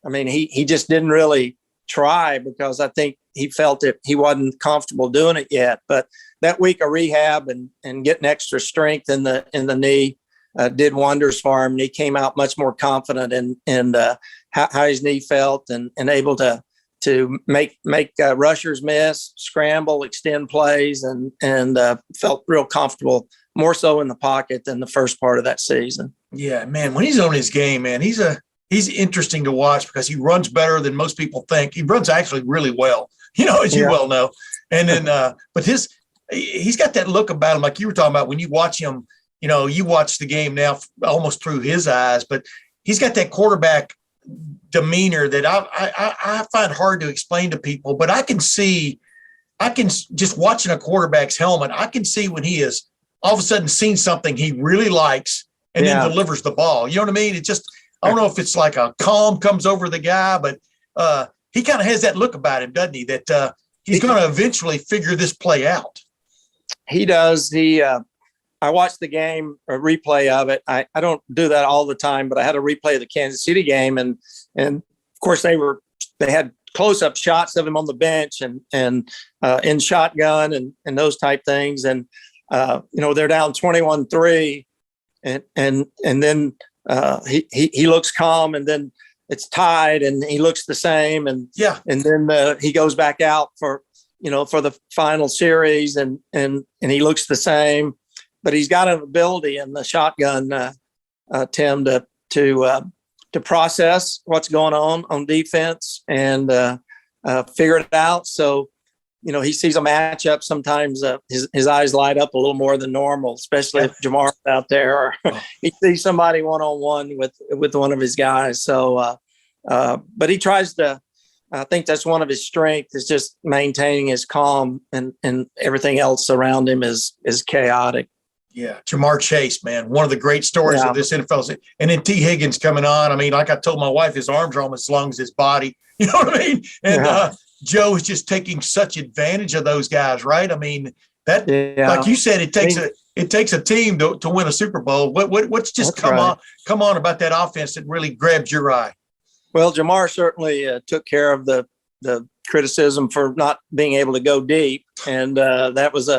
I mean, he just didn't really try because I think he felt that he wasn't comfortable doing it yet. But that week of rehab and getting extra strength in the knee did wonders for him. And he came out much more confident in how his knee felt and able to make rushers miss, scramble, extend plays, and felt real comfortable, more so in the pocket than the first part of that season. Yeah, man, when he's on his game, man, he's interesting to watch because he runs better than most people think. He runs actually really well, as you well know. And then, but he's got that look about him, like you were talking about when you watch him, you watch the game now almost through his eyes, but he's got that quarterback demeanor that I find hard to explain to people, but I can just watching a quarterback's helmet, I can see when he is all of a sudden seen something he really likes and then delivers the ball. You know what I mean? It just, I don't know if it's like a calm comes over the guy, but he kind of has that look about him, doesn't he? That he's going to eventually figure this play out. He does. I watched the game, a replay of it. I don't do that all the time, but I had a replay of the Kansas City game, and of course they had close-up shots of him on the bench and in shotgun and those type things, and they're down 21-3, and then he looks calm, and then it's tied, and he looks the same, and then he goes back out for the final series, and he looks the same. But he's got an ability in the shotgun, Tim, to process what's going on defense and figure it out. So, he sees a matchup. Sometimes his eyes light up a little more than normal, especially if Jamar's out there or he sees somebody one-on-one with one of his guys. So, but he tries to. I think that's one of his strengths is just maintaining his calm, and everything else around him is chaotic. Yeah, Jamar Chase, man, one of the great stories of this NFL. And then T. Higgins coming on. I mean, like I told my wife, his arms are almost as long as his body. You know what I mean? And Joe is just taking such advantage of those guys, right? I mean, like you said, it takes a team to win a Super Bowl. What's just come on about that offense that really grabbed your eye? Well, Jamar certainly took care of the criticism for not being able to go deep, and that was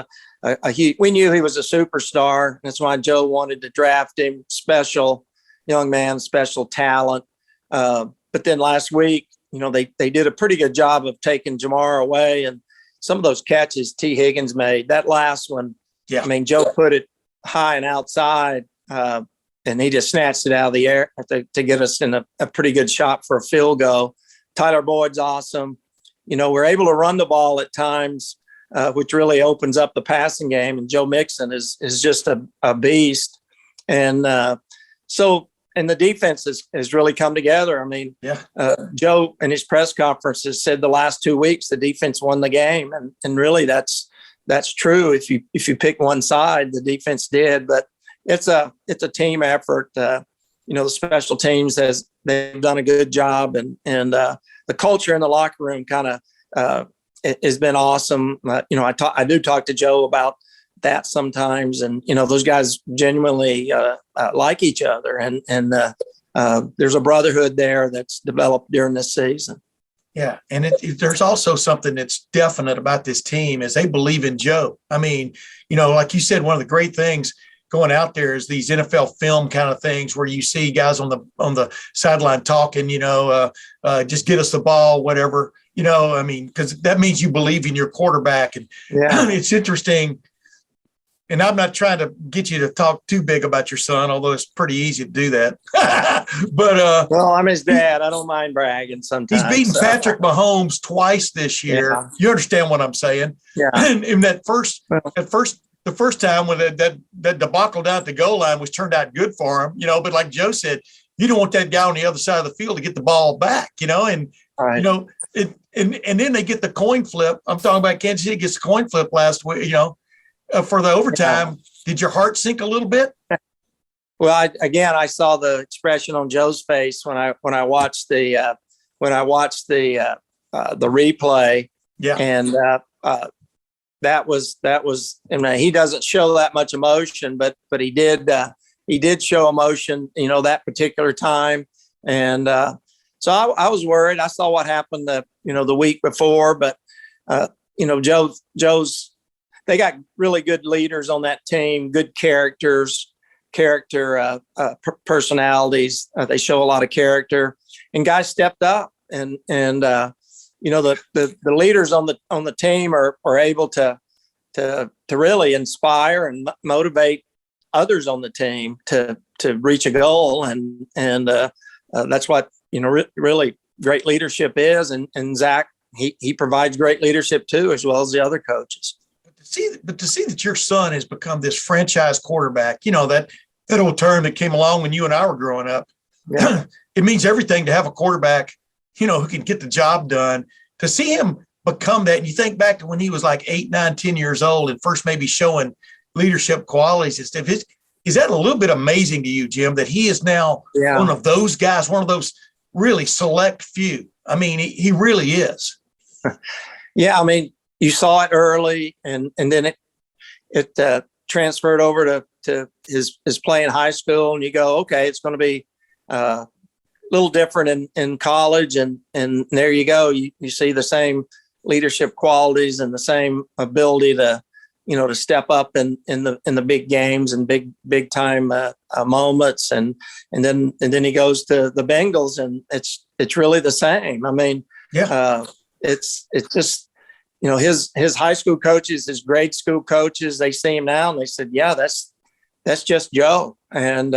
we knew he was a superstar. That's why Joe wanted to draft him. Special young man, special talent. But then last week, they did a pretty good job of taking Jamar away, and some of those catches T. Higgins made. That last one, I mean, Joe put it high and outside, and he just snatched it out of the air to get us in a pretty good shot for a field goal. Tyler Boyd's awesome. We're able to run the ball at times, which really opens up the passing game. And Joe Mixon is just a beast. And and the defense has really come together. I mean, Joe in his press conferences said the last 2 weeks the defense won the game, and really that's true. If you pick one side, the defense did, but it's a team effort. The special teams they've done a good job, and the culture in the locker room kind of has been awesome. I do talk to Joe about that sometimes, and those guys genuinely like each other, and there's a brotherhood there that's developed during this season. Yeah. And there's also something that's definite about this team is they believe in Joe. I mean, like you said, one of the great things going out there is these NFL film kind of things where you see guys on the sideline talking, just get us the ball, whatever, I mean, because that means you believe in your quarterback. And it's interesting. And I'm not trying to get you to talk too big about your son, although it's pretty easy to do that. But well, I'm his dad. I don't mind bragging sometimes. He's beaten Patrick Mahomes twice this year. Yeah. You understand what I'm saying? Yeah. And in the first time when that debacle down at the goal line was turned out good for him, but like Joe said, you don't want that guy on the other side of the field to get the ball back, and right. And then they get the coin flip. I'm talking about Kansas City gets the coin flip last week, for the overtime. Yeah. Did your heart sink a little bit? Well, I saw the expression on Joe's face when I watched the replay. Yeah. And that was, and he doesn't show that much emotion, but he did show emotion, that particular time. And so I was worried. I saw what happened the week before, but Joe's, they got really good leaders on that team, good personalities. They show a lot of character, and guys stepped up, and the leaders on the team are able to really inspire and motivate others on the team to reach a goal, and that's what really great leadership is. And Zach, he provides great leadership too, as well as the other coaches. But to see that your son has become this franchise quarterback, that old term that came along when you and I were growing up, yeah. It means everything to have a quarterback, who can get the job done. To see him become that, and you think back to when he was like 8, 9, 10 years old and first maybe showing leadership qualities and stuff. Is that a little bit amazing to you, Jim, that he is now one of those guys, one of those really select few? I mean, he really is. Yeah, I mean, you saw it early, and then it transferred over to his play in high school, and you go, okay, it's going to be a little different in college, and there you go. You see the same leadership qualities and the same ability to step up in the big games and big time moments, and then he goes to the Bengals, and it's really the same. I mean, it's just. His high school coaches, his grade school coaches, they see him now and they said, yeah, that's just Joe. And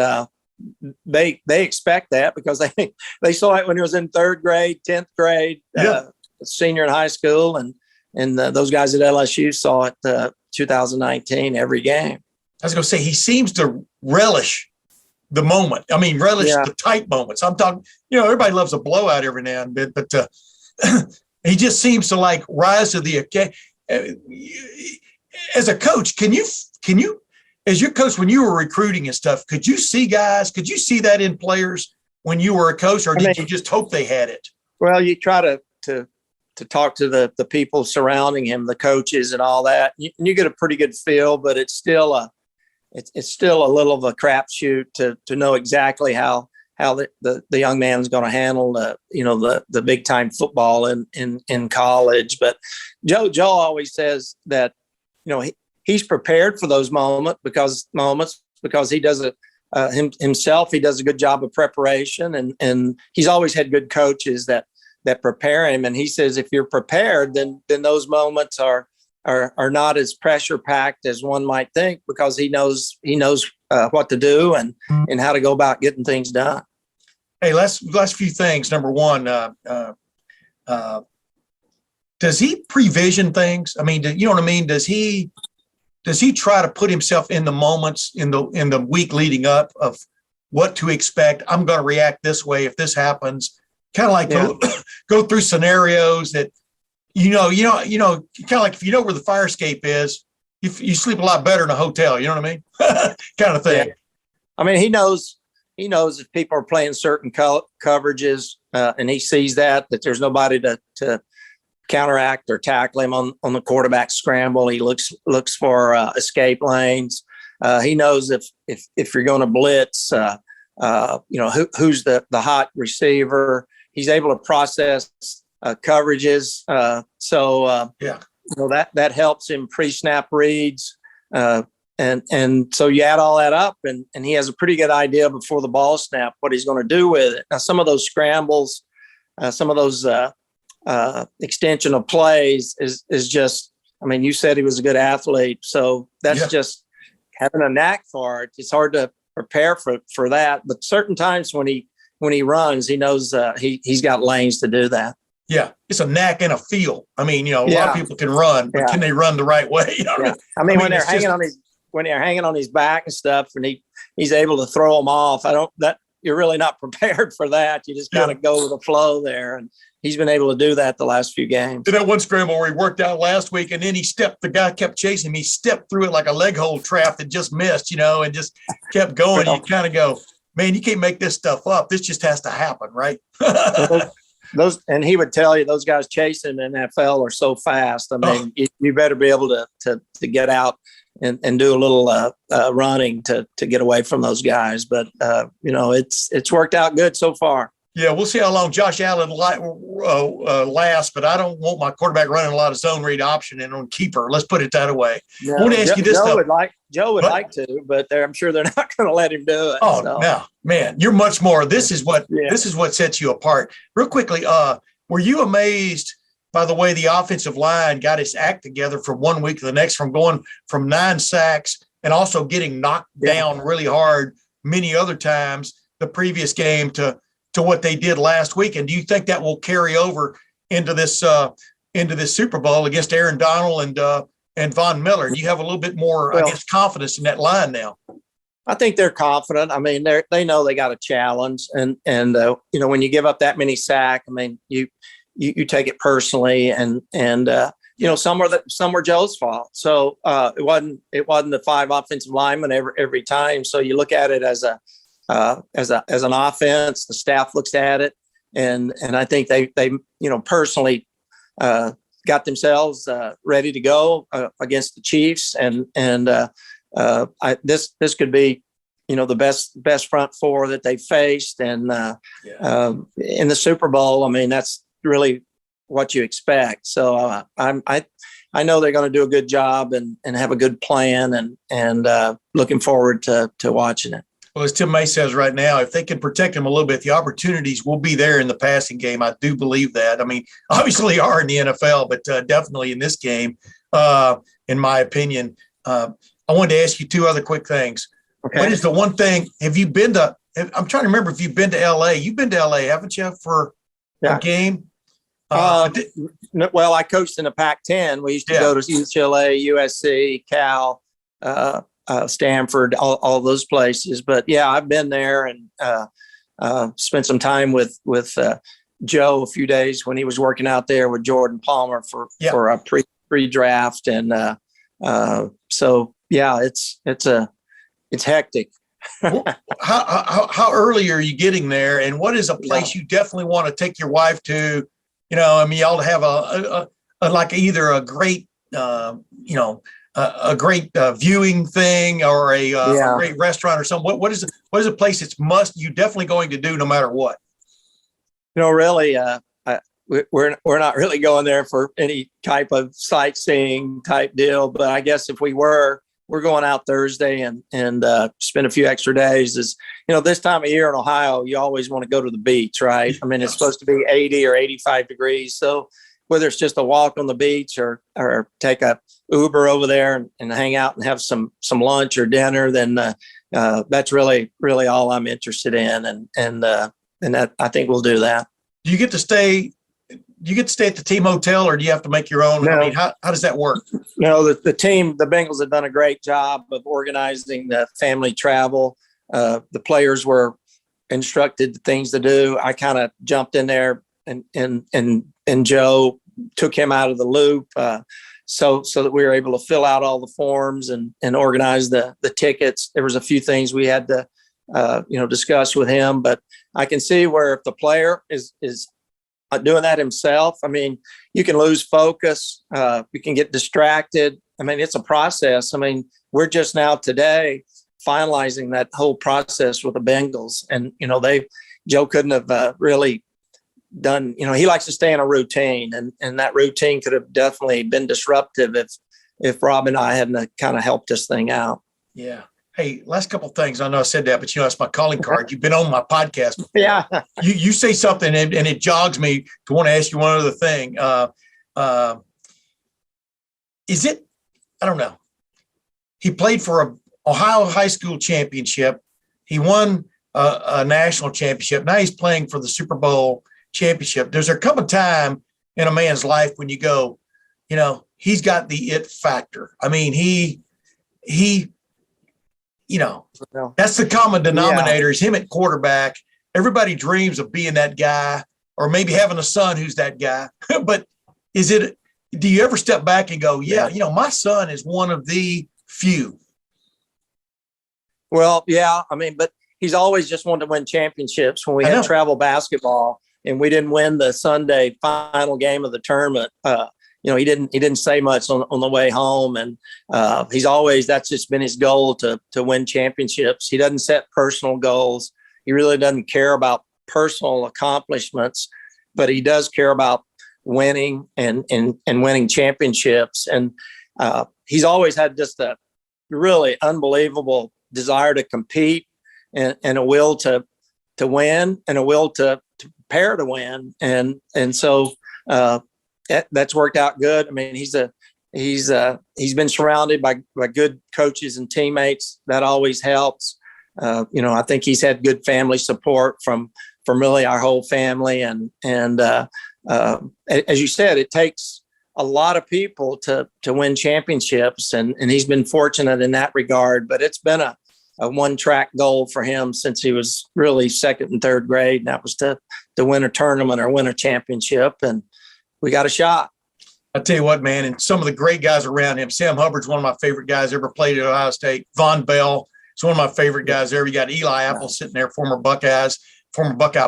they expect that because they saw it when he was in 3rd grade, 10th grade, senior in high school. And those guys at LSU saw it 2019 every game. I was going to say, he seems to relish the moment. I mean, relish the tight moments. I'm talking, everybody loves a blowout every now and then, but he just seems to like rise to the occasion. As a coach, can you, as your coach, when you were recruiting and stuff, could you see that in players when you were a coach, or did you just hope they had it? Well, you try to talk to the people surrounding him, the coaches and all that. You get a pretty good feel, but it's still a little of a crapshoot to know exactly how the young man's going to handle the big time football in college. But Joe always says that he's prepared for those moments because he does it himself. He does a good job of preparation, and he's always had good coaches that prepare him. And he says if you're prepared, then those moments are not as pressure packed as one might think, because he knows what to do and how to go about getting things done. Hey, last few things. Number one, does he prevision things? I mean, you know what I mean? Does he try to put himself in the moments in the week leading up of what to expect? I'm going to react this way if this happens. Kind of like go through scenarios that kind of like if you know where the fire escape is, you sleep a lot better in a hotel. You know what I mean? Kind of thing. Yeah. I mean, he knows if people are playing certain coverages, and he sees that there's nobody to counteract or tackle him on the quarterback scramble. He looks for escape lanes. He knows if you're going to blitz, who's the hot receiver. He's able to process coverages. Yeah. That helps him pre-snap reads. And so you add all that up, and he has a pretty good idea before the ball snap what he's going to do with it. Now, some of those scrambles, some of those extension of plays is just. I mean, you said he was a good athlete, so that's just having a knack for it. It's hard to prepare for that, but certain times when he runs, he knows he's got lanes to do that. Yeah, it's a knack and a feel. I mean, a lot of people can run, but can they run the right way? I mean, when they're hanging on his back and stuff, and he's able to throw them off, you're really not prepared for that. You just kind of go with the flow there, and he's been able to do that the last few games. Did that one scramble where he worked out last week, and then the guy kept chasing him. He stepped through it like a leg hold trap that just missed, and just kept going. You kind of go, man, you can't make this stuff up. This just has to happen, right? And he would tell you those guys chasing in NFL are so fast. I mean, you better be able to get out and do a little running to get away from those guys. But it's worked out good so far. Yeah, we'll see how long Josh Allen lasts, but I don't want my quarterback running a lot of zone read option and on keeper. Let's put it that way. No, I want to ask you this Joe stuff. would like to, but I'm sure they're not going to let him do it. Oh, no, man, you're much more. This is what sets you apart. Real quickly, were you amazed by the way the offensive line got its act together from one week to the next, from going from 9 sacks and also getting knocked down really hard many other times the previous game to what they did last week? And do you think that will carry over into this Super Bowl against Aaron Donald and Von Miller? Do you have a little bit more, confidence in that line now? I think they're confident. I mean, they know they got a challenge, and when you give up that many sacks, I mean, you take it personally, and some were Joe's fault. So it wasn't the 5 offensive linemen every time. So you look at it as an offense. The staff looks at it, and I think they personally got themselves ready to go against the Chiefs, and this could be the best front four that they faced, and in the Super Bowl, I mean, that's really what you expect. So I know they're going to do a good job and have a good plan, and looking forward to watching it. Well, as Tim May says right now, if they can protect him a little bit, the opportunities will be there in the passing game. I do believe that. I mean, obviously are in the NFL, but definitely in this game, in my opinion. I wanted to ask you 2 other quick things. Okay. What is the one thing, I'm trying to remember if you've been to LA. You've been to LA, haven't you, for a game? Well, I coached in the Pac-10. We used to go to UCLA, USC, Cal, Stanford, all those places. But I've been there and spent some time with Joe a few days when he was working out there with Jordan Palmer for a pre-draft. And it's hectic. How early are you getting there? And what is a place you definitely want to take your wife to? Y'all have either a great, a great viewing thing or a great restaurant or something. What is a place that's you definitely going to do no matter what? Really, we're not really going there for any type of sightseeing type deal. But I guess if we're going out Thursday and spend a few extra days. This time of year in Ohio, you always want to go to the beach, right? I mean, it's supposed to be 80 or 85 degrees. So whether it's just a walk on the beach or take a Uber over there and hang out and have some lunch or dinner, then that's really, really all I'm interested in. And that, I think we'll do that. Do you get to stay at the team hotel, or do you have to make your own? No. I mean, how does that work? No, the Bengals have done a great job of organizing the family travel. The players were instructed the things to do. I kind of jumped in there and Joe took him out of the loop, so that we were able to fill out all the forms and organize the tickets. There was a few things we had to discuss with him, but I can see where if the player is doing that himself, I mean, you can lose focus. You can get distracted. I mean, it's a process. I mean, we're just now today finalizing that whole process with the Bengals, and Joe couldn't have really done, he likes to stay in a routine, and that routine could have definitely been disruptive if Rob and I hadn't kind of helped this thing out. Yeah. Hey, last couple of things. I know I said that, but that's my calling card. You've been on my podcast before. Yeah. You say something and it jogs me to want to ask you one other thing. Is it, I don't know. He played for a Ohio high school championship. He won a national championship. Now he's playing for the Super Bowl championship. There's a couple of times in a man's life when you go, he's got the it factor. I mean, he that's the common denominator is him at quarterback. Everybody dreams of being that guy or maybe having a son who's that guy. But do you ever step back and go, my son is one of the few? Well, yeah. I mean, but he's always just wanted to win championships. When we had travel basketball and we didn't win the Sunday final game of the tournament, he didn't say much on the way home. And that's just been his goal to win championships. He doesn't set personal goals. He really doesn't care about personal accomplishments, but he does care about winning and winning championships. And he's always had just a really unbelievable desire to compete and a will to win and a will to prepare to win. And so that's worked out good. I mean, he's been surrounded by good coaches and teammates. That always helps. I think he's had good family support from really our whole family. And as you said, it takes a lot of people to win championships, and he's been fortunate in that regard. But it's been a one-track goal for him since he was really second and third grade, and that was to win a tournament or win a championship. And we got a shot. I tell you what, man, and some of the great guys around him. Sam Hubbard's one of my favorite guys ever played at Ohio State. Von Bell is one of my favorite guys ever. You got Eli Apple sitting there, former Buckeye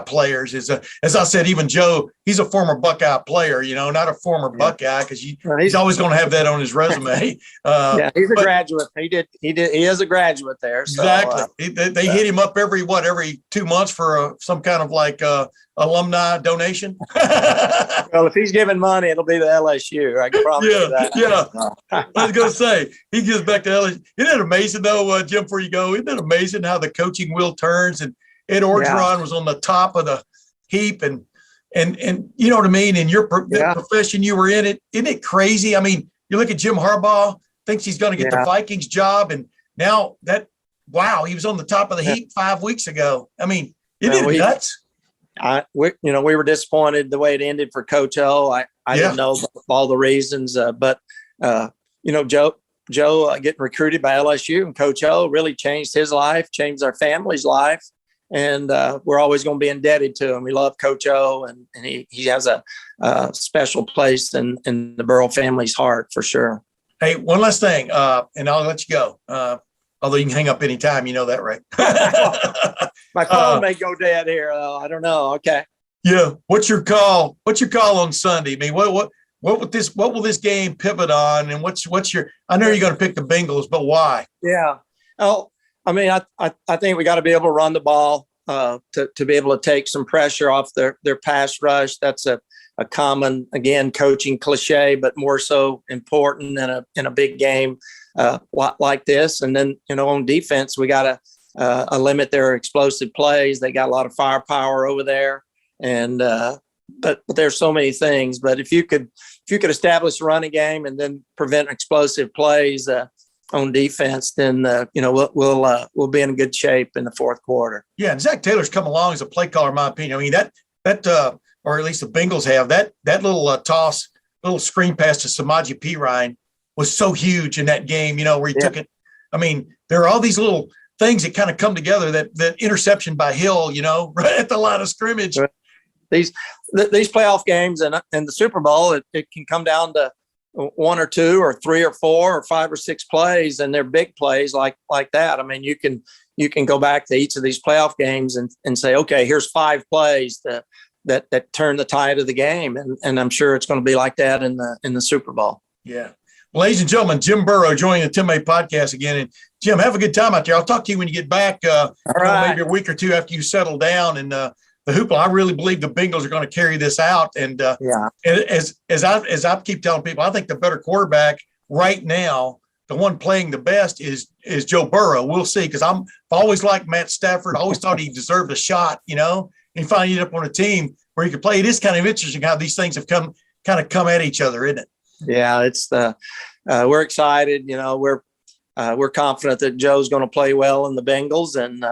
players. As I said, even Joe, he's a former Buckeye player, not a former Buckeye, because he's always going to have that on his resume. He's a graduate. He is a graduate there. So, exactly. They hit him up every 2 months for some kind of alumni donation. Well, if he's giving money, it'll be to LSU. I can promise you that. Yeah. I was going to say, he gives back to LSU. Isn't it amazing, though, Jim, before you go, isn't it amazing how the coaching wheel turns? And Ed Orgeron was on the top of the heap, and you know what I mean? In your profession, you were in it. Isn't it crazy? I mean, you look at Jim Harbaugh, thinks he's going to get the Vikings job, and now he was on the top of the heap 5 weeks ago. I mean, isn't it nuts? We were disappointed the way it ended for Coach O. I didn't know all the reasons, but Joe getting recruited by LSU and Coach O really changed his life, changed our family's life. And we're always going to be indebted to him. We love Coach O, and he has a special place in the Burrow family's heart for sure. Hey, one last thing, and I'll let you go. Although you can hang up anytime, you know that, right? My phone may go dead here, though. I don't know. Okay. Yeah. What's your call? What's your call on Sunday? I mean, what will this game pivot on? And what's your? I know you're going to pick the Bengals, but why? Yeah. Oh, I mean, I think we got to be able to run the ball to be able to take some pressure off their pass rush. That's a common, again, coaching cliche, but more so important in a big game like this. And then, on defense, we got to limit their explosive plays. They got a lot of firepower over there, and but there's so many things. But if you could establish a running game and then prevent explosive plays on defense, then we'll be in good shape in the fourth quarter. Yeah, and Zach Taylor's come along as a play caller, in my opinion. I mean, that or at least the Bengals have that little toss, little screen pass to Samaje Perine was so huge in that game. Where he took it. I mean, there are all these little things that kind of come together. That interception by Hill, right at the line of scrimmage. These playoff games and the Super Bowl, it can come down to one or two or three or four or five or six plays, and they're big plays like that. I mean, you can go back to each of these playoff games and say, okay, here's 5 plays that turn the tide of the game, and I'm sure it's going to be like that in the Super Bowl. Yeah. Well, ladies and gentlemen, Jim Burrow joining the Tim May podcast again. And Jim, have a good time out there. I'll talk to you when you get back. All right. Maybe a week or two after you settle down, and the hoopla. I really believe the Bengals are going to carry this out. And and as I keep telling people, I think the better quarterback right now, the one playing the best is Joe Burrow. We'll see, because I've always liked Matt Stafford. I always thought he deserved a shot, and he finally ended up on a team where he could play. It is kind of interesting how these things have come at each other, isn't it? Yeah, it's we're excited. We're confident that Joe's going to play well in the Bengals, and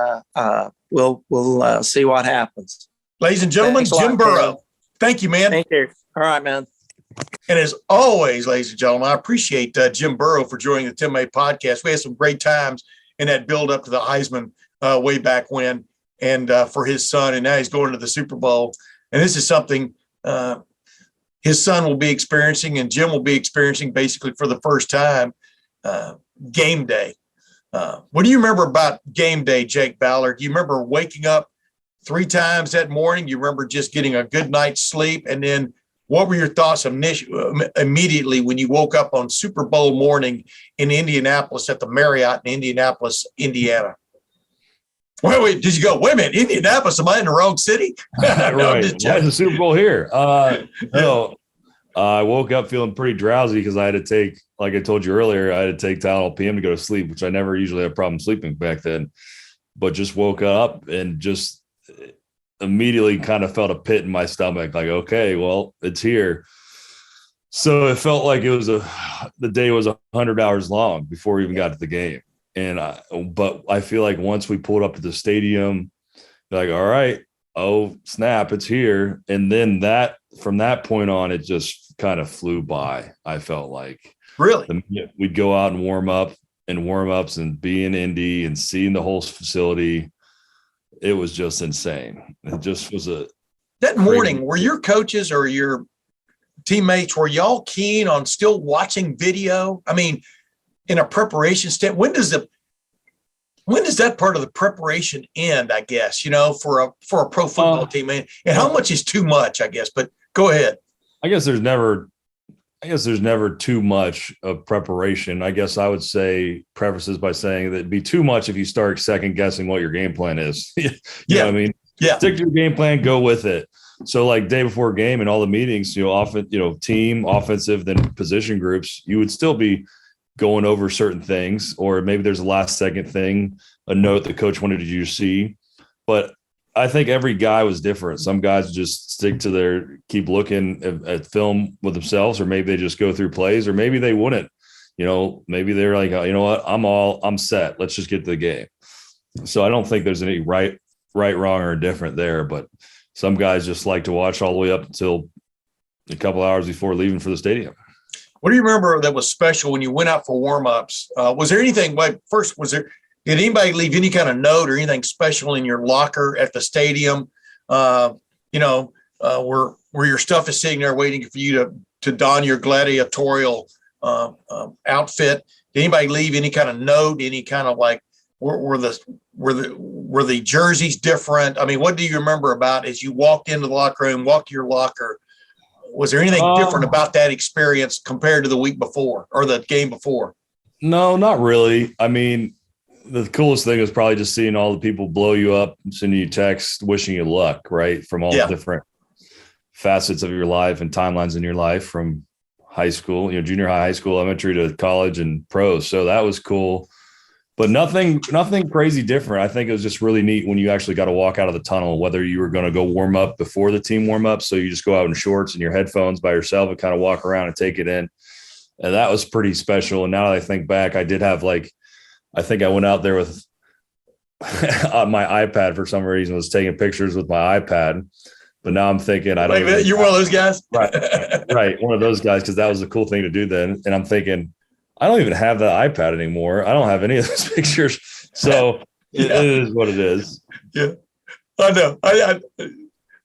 we'll see what happens. Ladies and gentlemen, Jim Burrow. Thank you, man. Thank you. All right, man. And as always, ladies and gentlemen, I appreciate Jim Burrow for joining the Tim May podcast. We had some great times in that build up to the Heisman way back when, and for his son, and now he's going to the Super Bowl. And this is something his son will be experiencing, and Jim will be experiencing basically for the first time, game day. What do you remember about game day, Jake Ballard? Do you remember waking up 3 times that morning? You remember just getting a good night's sleep? And then what were your thoughts immediately when you woke up on Super Bowl morning in Indianapolis at the Marriott in Indianapolis, Indiana? Wait, did you go, wait a minute, Indianapolis, am I in the wrong city? No, right. Why is the Super Bowl here? No, I woke up feeling pretty drowsy because I had to take, like I told you earlier, I had to take Tylenol PM to go to sleep, which I never usually have problem sleeping back then. But just woke up and just immediately kind of felt a pit in my stomach, like, okay, well, it's here. So it felt like it was the day was 100 hours long before we even got to the game. But I feel like once we pulled up to the stadium, like, all right, oh snap, it's here. And then from that point on, it just kind of flew by. I felt like really we'd go out and warm ups and be in Indy and seeing the whole facility. It was just insane. It just was that morning. Were your coaches or your teammates, were y'all keen on still watching video? I mean, in a preparation step, when does that part of the preparation end, I guess, for a pro football team, and how much is too much, I guess, but go ahead. I guess there's never too much of preparation. I guess I would say prefaces by saying that it'd be too much if you start second guessing what your game plan is. You know what I mean? Yeah. Stick to your game plan, go with it. So like day before game and all the meetings, often, team, offensive, then position groups, you would still be going over certain things, or maybe there's a last second thing, a note the coach wanted you to see. But I think every guy was different. Some guys just stick to keep looking at film with themselves, or maybe they just go through plays, or maybe they wouldn't, maybe they're like, you know what, I'm set. Let's just get to the game. So I don't think there's any right, wrong, or different there, but some guys just like to watch all the way up until a couple hours before leaving for the stadium. What do you remember that was special when you went out for warm-ups? Was there anything, did anybody leave any kind of note or anything special in your locker at the stadium? Where your stuff is sitting there waiting for you to don your gladiatorial outfit? Did anybody leave any kind of note? Any kind of like, were the jerseys different? I mean, what do you remember about as you walked into the locker room, walked to your locker? Was there anything different about that experience compared to the week before or the game before? No, not really. I mean, the coolest thing is probably just seeing all the people blow you up, sending you texts, wishing you luck, right? From all the different facets of your life and timelines in your life, from high school, junior high school, elementary to college and pros. So that was cool, but nothing crazy different. I think it was just really neat when you actually got to walk out of the tunnel, whether you were going to go warm up before the team warm up. So you just go out in shorts and your headphones by yourself and kind of walk around and take it in. And that was pretty special. And now that I think back, I did have I think I went out there with my iPad for some reason, was taking pictures with my iPad. But now I'm thinking, you're one of those guys? Right. One of those guys, because that was a cool thing to do then. And I'm thinking, I don't even have the iPad anymore. I don't have any of those pictures. So it is what it is. Yeah, I know. I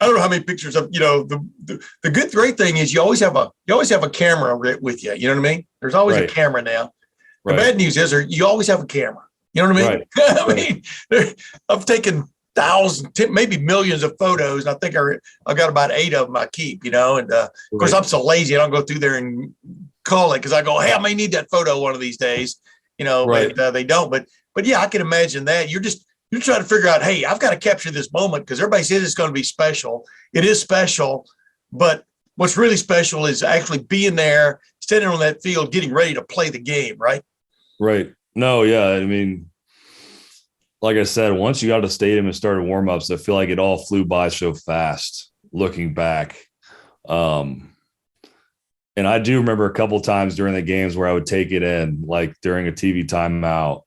don't know how many pictures of, the great thing is you always have a camera with you. You know what I mean? There's always a camera now. The bad news is you always have a camera. You know what I mean? Right. I mean, I've taken thousands, maybe millions of photos. And I think I got about 8 of them I keep, and of course I'm so lazy. I don't go through there and call it because I go, hey, I may need that photo one of these days, but they don't. But yeah, I can imagine that. You're trying to figure out, hey, I've got to capture this moment because everybody says it's going to be special. It is special, but what's really special is actually being there, standing on that field, getting ready to play the game, right? Right. No, yeah. I mean, like I said, once you got to the stadium and started warm-ups, I feel like it all flew by so fast looking back. And I do remember a couple times during the games where I would take it in, like during a TV timeout,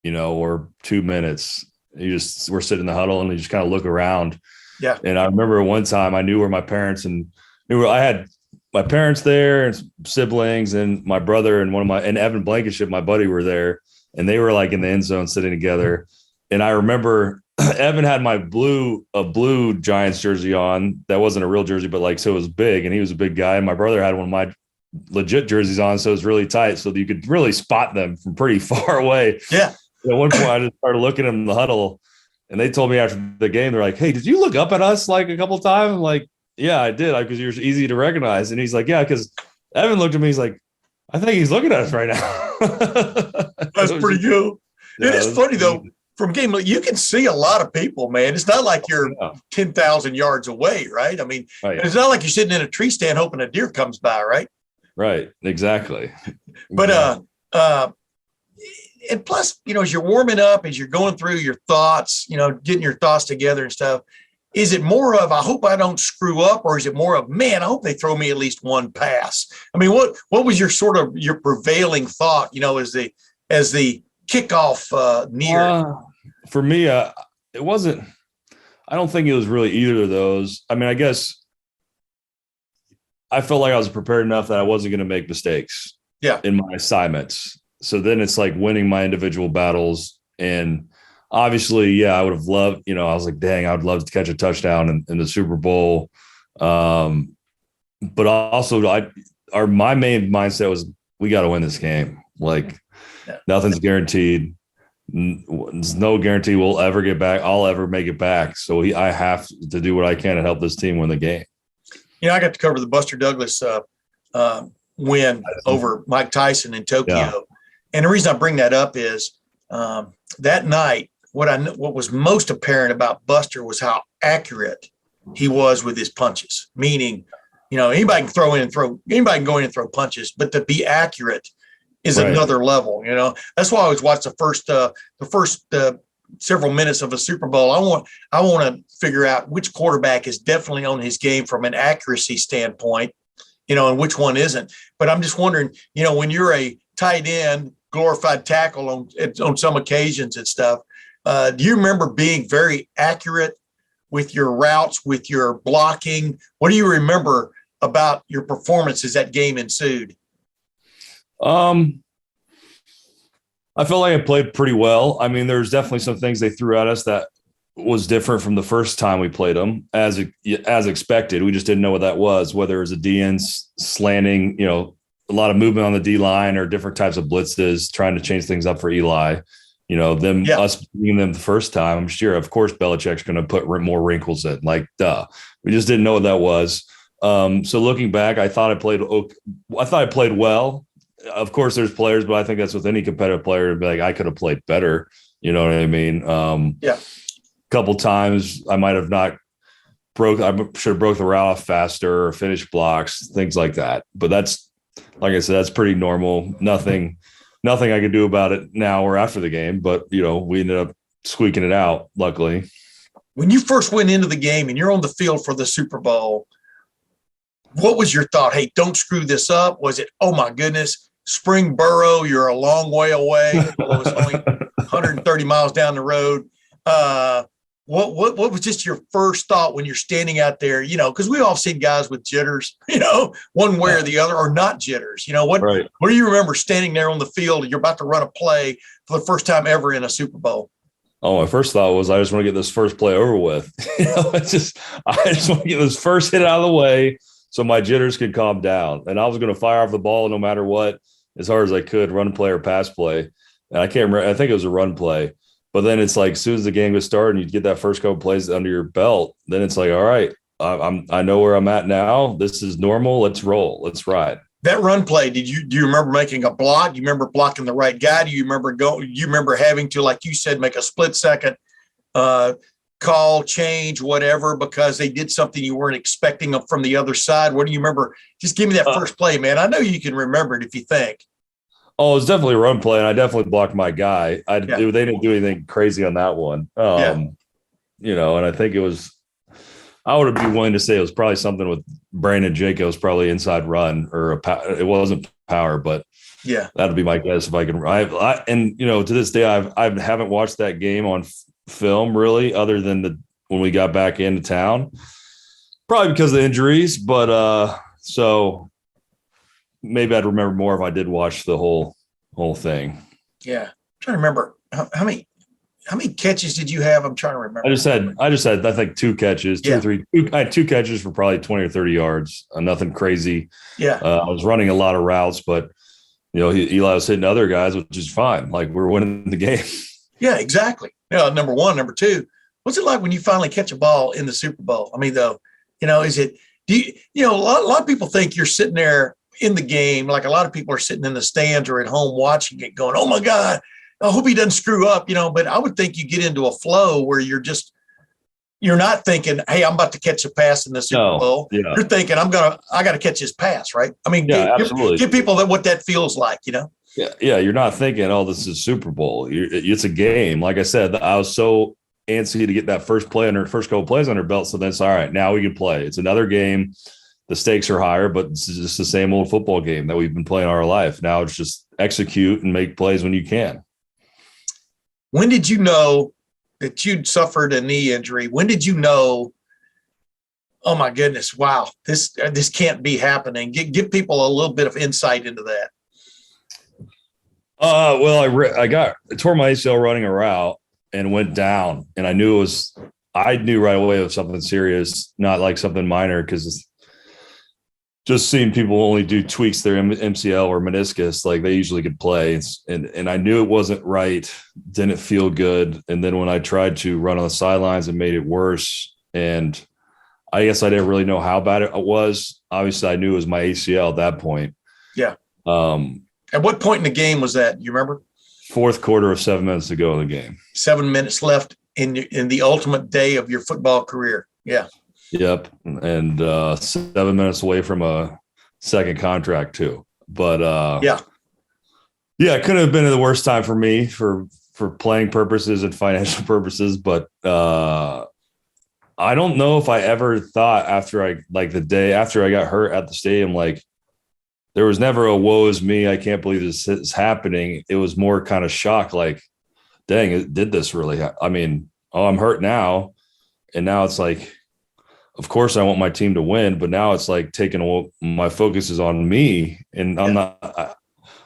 or 2 minutes. We're sitting in the huddle and you just kind of look around. Yeah. And I remember one time I knew where my parents I had my parents there and siblings and my brother and Evan Blankenship, my buddy, were there, and they were like in the end zone sitting together. And I remember Evan had a blue Giants jersey on. That wasn't a real jersey, but so it was big, and he was a big guy. And my brother had one of my legit jerseys on, so it was really tight, so that you could really spot them from pretty far away. Yeah. At one point, I just started looking at them in the huddle, and they told me after the game, they're like, "Hey, did you look up at us a couple of times?" I'm like, "Yeah, I did, because you're easy to recognize." And he's like, "Yeah," because Evan looked at me. He's like, "I think he's looking at us right now." That's pretty cool. Yeah, it is funny though. From game, you can see a lot of people, man. It's not like you're 10,000 yards away, right? I mean, right. It's not like you're sitting in a tree stand hoping a deer comes by, right? Right. Exactly. But and plus, as you're warming up, as you're going through your thoughts, getting your thoughts together and stuff, is it more of, I hope I don't screw up, or is it more of, man, I hope they throw me at least one pass? I mean, what was your prevailing thought, as the kickoff near? For me, it wasn't, I don't think it was really either of those. I mean, I guess I felt like I was prepared enough that I wasn't going to make mistakes in my assignments. So then it's like winning my individual battles. And obviously, I would have loved, I was like, dang, I would love to catch a touchdown in the Super Bowl. But also my main mindset was, we got to win this game. Nothing's guaranteed. There's no guarantee we'll ever get back. I'll ever make it back. So I have to do what I can to help this team win the game. I got to cover the Buster Douglas win over Mike Tyson in Tokyo. Yeah. And the reason I bring that up is that night, what was most apparent about Buster was how accurate he was with his punches. Meaning, anybody can go in and throw punches, but to be accurate is another level. That's why I always watch the first several minutes of a Super Bowl. I want to figure out which quarterback is definitely on his game from an accuracy standpoint, and which one isn't. But I'm just wondering, when you're a tight end, glorified tackle on some occasions and stuff, do you remember being very accurate with your routes, with your blocking? What do you remember about your performance as that game ensued? I felt like I played pretty well. I mean, there's definitely some things they threw at us that was different from the first time we played them, as expected. We just didn't know what that was, whether it was a DN slanting, a lot of movement on the D line, or different types of blitzes, trying to change things up for Eli. Us beating them the first time, I'm sure, of course, Belichick's going to put more wrinkles in. Duh. We just didn't know what that was. So looking back, I thought I played well. Of course, there's players, but I think that's with any competitive player to be like, I could have played better. You know what I mean? A couple times I might have not I should have broke the route off faster, or finished blocks, things like that. But that's, like I said, that's pretty normal. Nothing I could do about it now or after the game. But, we ended up squeaking it out, luckily. When you first went into the game and you're on the field for the Super Bowl, what was your thought? Hey, don't screw this up. Was it, oh my goodness, spring Burrow, you're a long way away. It was only 130 miles down the road. What was just your first thought when you're standing out there, because we all seen guys with jitters, one way or the other, or not jitters. What do you remember standing there on the field and you're about to run a play for the first time ever in a Super Bowl? Oh, my first thought was, I just want to get this first play over with. I just want to get this first hit out of the way so my jitters could calm down. And I was going to fire off the ball no matter what, as hard as I could, run play or pass play. And I can't remember. I think it was a run play. But then it's like, as soon as the game gets started and you get that first couple plays under your belt, then it's like, all right, I know where I'm at now. This is normal. Let's roll. Let's ride. That run play, do you remember making a block? Do you remember blocking the right guy? Do you remember having to, like you said, make a split second call, change, whatever, because they did something you weren't expecting from the other side? What do you remember? Just give me that first play, man. I know you can remember it if you think. Oh, it was definitely a run play, and I definitely blocked my guy. They didn't do anything crazy on that one. And I think it was – I would be willing to say it was probably something with Brandon Jacobs, probably inside run or it wasn't power, but that'd be my guess if I can. To this day, I haven't watched that game on film really, other than when we got back into town, probably because of the injuries. But so maybe I'd remember more if I did watch the whole thing. Yeah, I'm trying to remember how many catches did you have? I'm trying to remember. I just had I think 2 catches, 2 or 3. I had 2 catches for probably 20 or 30 yards. Nothing crazy. Yeah. I was running a lot of routes, but Eli was hitting other guys, which is fine. Like, we're winning the game. Yeah, exactly. Number one, number two. What's it like when you finally catch a ball in the Super Bowl? I mean, though, is it? A lot of people think you're sitting there in the game, like a lot of people are sitting in the stands or at home watching it, going, "Oh my God, I hope he doesn't screw up." But I would think you get into a flow where you're not thinking, "Hey, I'm about to catch a pass in the Super Bowl." Yeah. You're thinking, I got to catch his pass, right? I mean, absolutely. Give people what that feels like, Yeah, you're not thinking, "Oh, this is Super Bowl." It's a game. Like I said, I was so antsy to get that first couple plays under belt. So then it's all right. Now we can play. It's another game. The stakes are higher, but it's just the same old football game that we've been playing our life. Now it's just execute and make plays when you can. When did you know that you'd suffered a knee injury? When did you know, oh my goodness, wow, this can't be happening? Give people a little bit of insight into that. Well, I tore my ACL running a route and went down, and I knew right away it was something serious, not like something minor, because just seeing people only do tweaks their MCL or meniscus, like they usually could play. And I knew it wasn't right. Didn't feel good. And then when I tried to run on the sidelines, it made it worse. And I guess I didn't really know how bad it was. Obviously I knew it was my ACL at that point. Yeah. At what point in the game was that? You remember? Fourth quarter of 7 minutes to go in the game. 7 minutes left in the ultimate day of your football career. Yeah. Yep. And 7 minutes away from a second contract too. But it could have been the worst time for me for playing purposes and financial purposes. But I don't know if I ever thought the day after I got hurt at the stadium, like there was never a woe is me, I can't believe this is happening. It was more kind of shock, like, dang, did this really I mean, I'm hurt now. And now it's like, of course I want my team to win, but now it's like my focus is on me. And I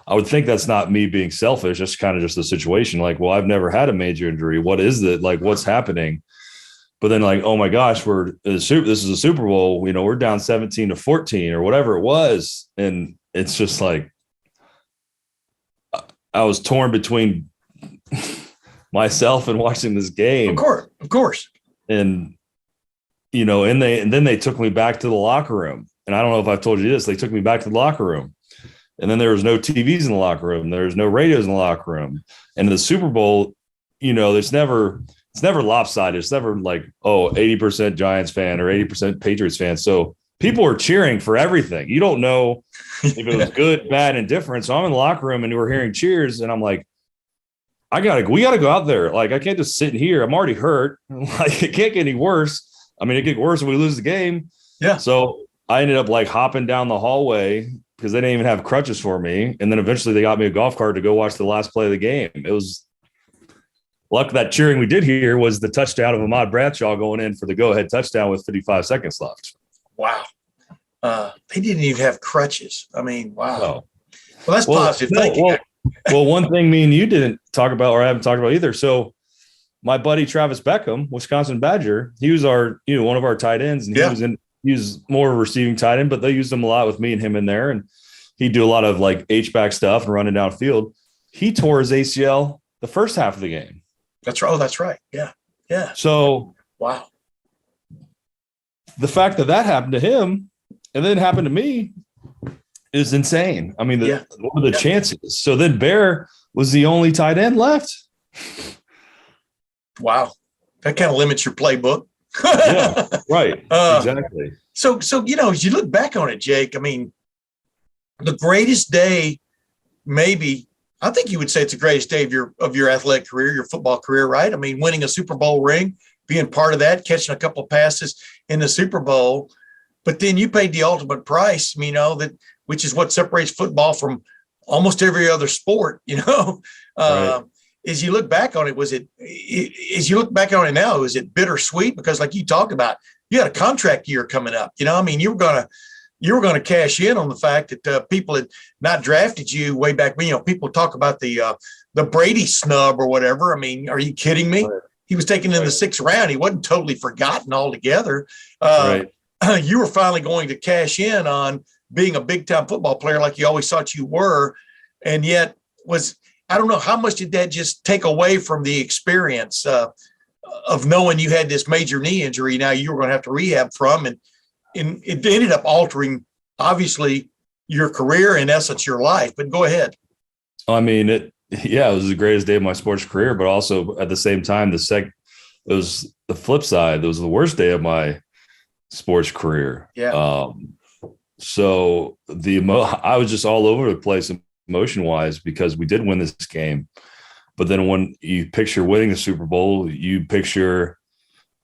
would think that's not me being selfish. That's kind of just the situation. Like, well, I've never had a major injury. What is it? Like, what's happening? But then like, oh my gosh, this is a Super Bowl. We're down 17-14 or whatever it was. And it's just like, I was torn between myself and watching this game. Of course. And, and then they took me back to the locker room. And I don't know if I've told you this, they took me back to the locker room. And then there was no TVs in the locker room. There's no radios in the locker room. And the Super Bowl, it's never lopsided. It's never like, 80% Giants fan or 80% Patriots fan. So people are cheering for everything. You don't know if it was good, bad, indifferent. So I'm in the locker room and we're hearing cheers. And I'm like, we got to go out there. Like, I can't just sit here. I'm already hurt. Like, it can't get any worse. I mean, it get worse if we lose the game. Yeah. So I ended up like hopping down the hallway because they didn't even have crutches for me. And then eventually they got me a golf cart to go watch the last play of the game. It was luck that cheering we did hear was the touchdown of Ahmad Bradshaw going in for the go-ahead touchdown with 55 seconds left. Wow. They didn't even have crutches. I mean, wow. Oh. Well, that's positive thinking. Well, one thing me and you didn't talk about, or I haven't talked about either. So my buddy Travis Beckham, Wisconsin Badger, he was one of our tight ends, and he was more of a receiving tight end, but they used him a lot with me and him in there, and he'd do a lot of like H-back stuff and running downfield. He tore his ACL the first half of the game. That's right. Oh, that's right. Yeah. Yeah. So wow. The fact that happened to him and then happened to me is insane. I mean, what were the chances? So then Bear was the only tight end left. Wow. That kind of limits your playbook. Yeah, right. Exactly. So, as you look back on it, Jake, I mean, the greatest day, maybe, I think you would say it's the greatest day of your athletic career, your football career, right? I mean, winning a Super Bowl ring, being part of that, catching a couple of passes in the Super Bowl, but then you paid the ultimate price, which is what separates football from almost every other sport, Right. As you look back on it, as you look back on it now, is it bittersweet? Because like you talked about, you had a contract year coming up, you were going to cash in on the fact that people had not drafted you way back when. People talk about the Brady snub or whatever. I mean, are you kidding me? Right. He was taken in the 6th round. He wasn't totally forgotten altogether. Right. You were finally going to cash in on being a big time football player like you always thought you were. And yet I don't know, how much did that just take away from the experience of knowing you had this major knee injury now you were going to have to rehab from, and it ended up altering, obviously, your career, in essence, your life. But go ahead. I mean, it was the greatest day of my sports career, but also at the same time, it was the flip side. It was the worst day of my sports career. Yeah. So I was just all over the place emotion wise, because we did win this game. But then when you picture winning the Super Bowl, you picture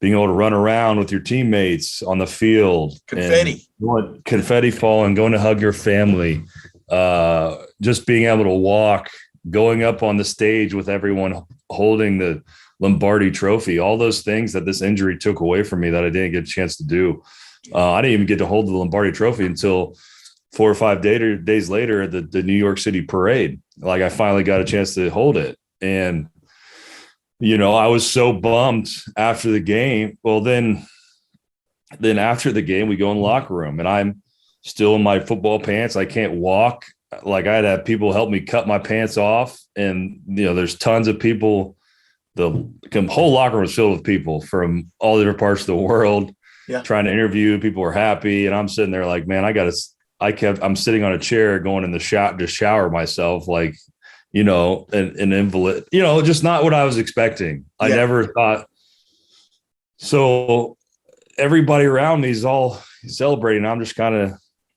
being able to run around with your teammates on the field, confetti falling, going to hug your family, just being able to walk, going up on the stage with everyone holding the Lombardi trophy, all those things that this injury took away from me that I didn't get a chance to do. I didn't even get to hold the Lombardi trophy until 4 or 5 days later at the New York City parade. Like, I finally got a chance to hold it. And, I was so bummed after the game. Well, then after the game, we go in the locker room and I'm still in my football pants. I can't walk. Like, I had to have people help me cut my pants off. And, there's tons of people. The whole locker room was filled with people from all different parts of the world, trying to interview. People were happy. And I'm sitting there like, man, I'm sitting on a chair going in the shower to shower myself, like, an invalid, just not what I was expecting. I never thought. So everybody around me is all celebrating. I'm just kind of,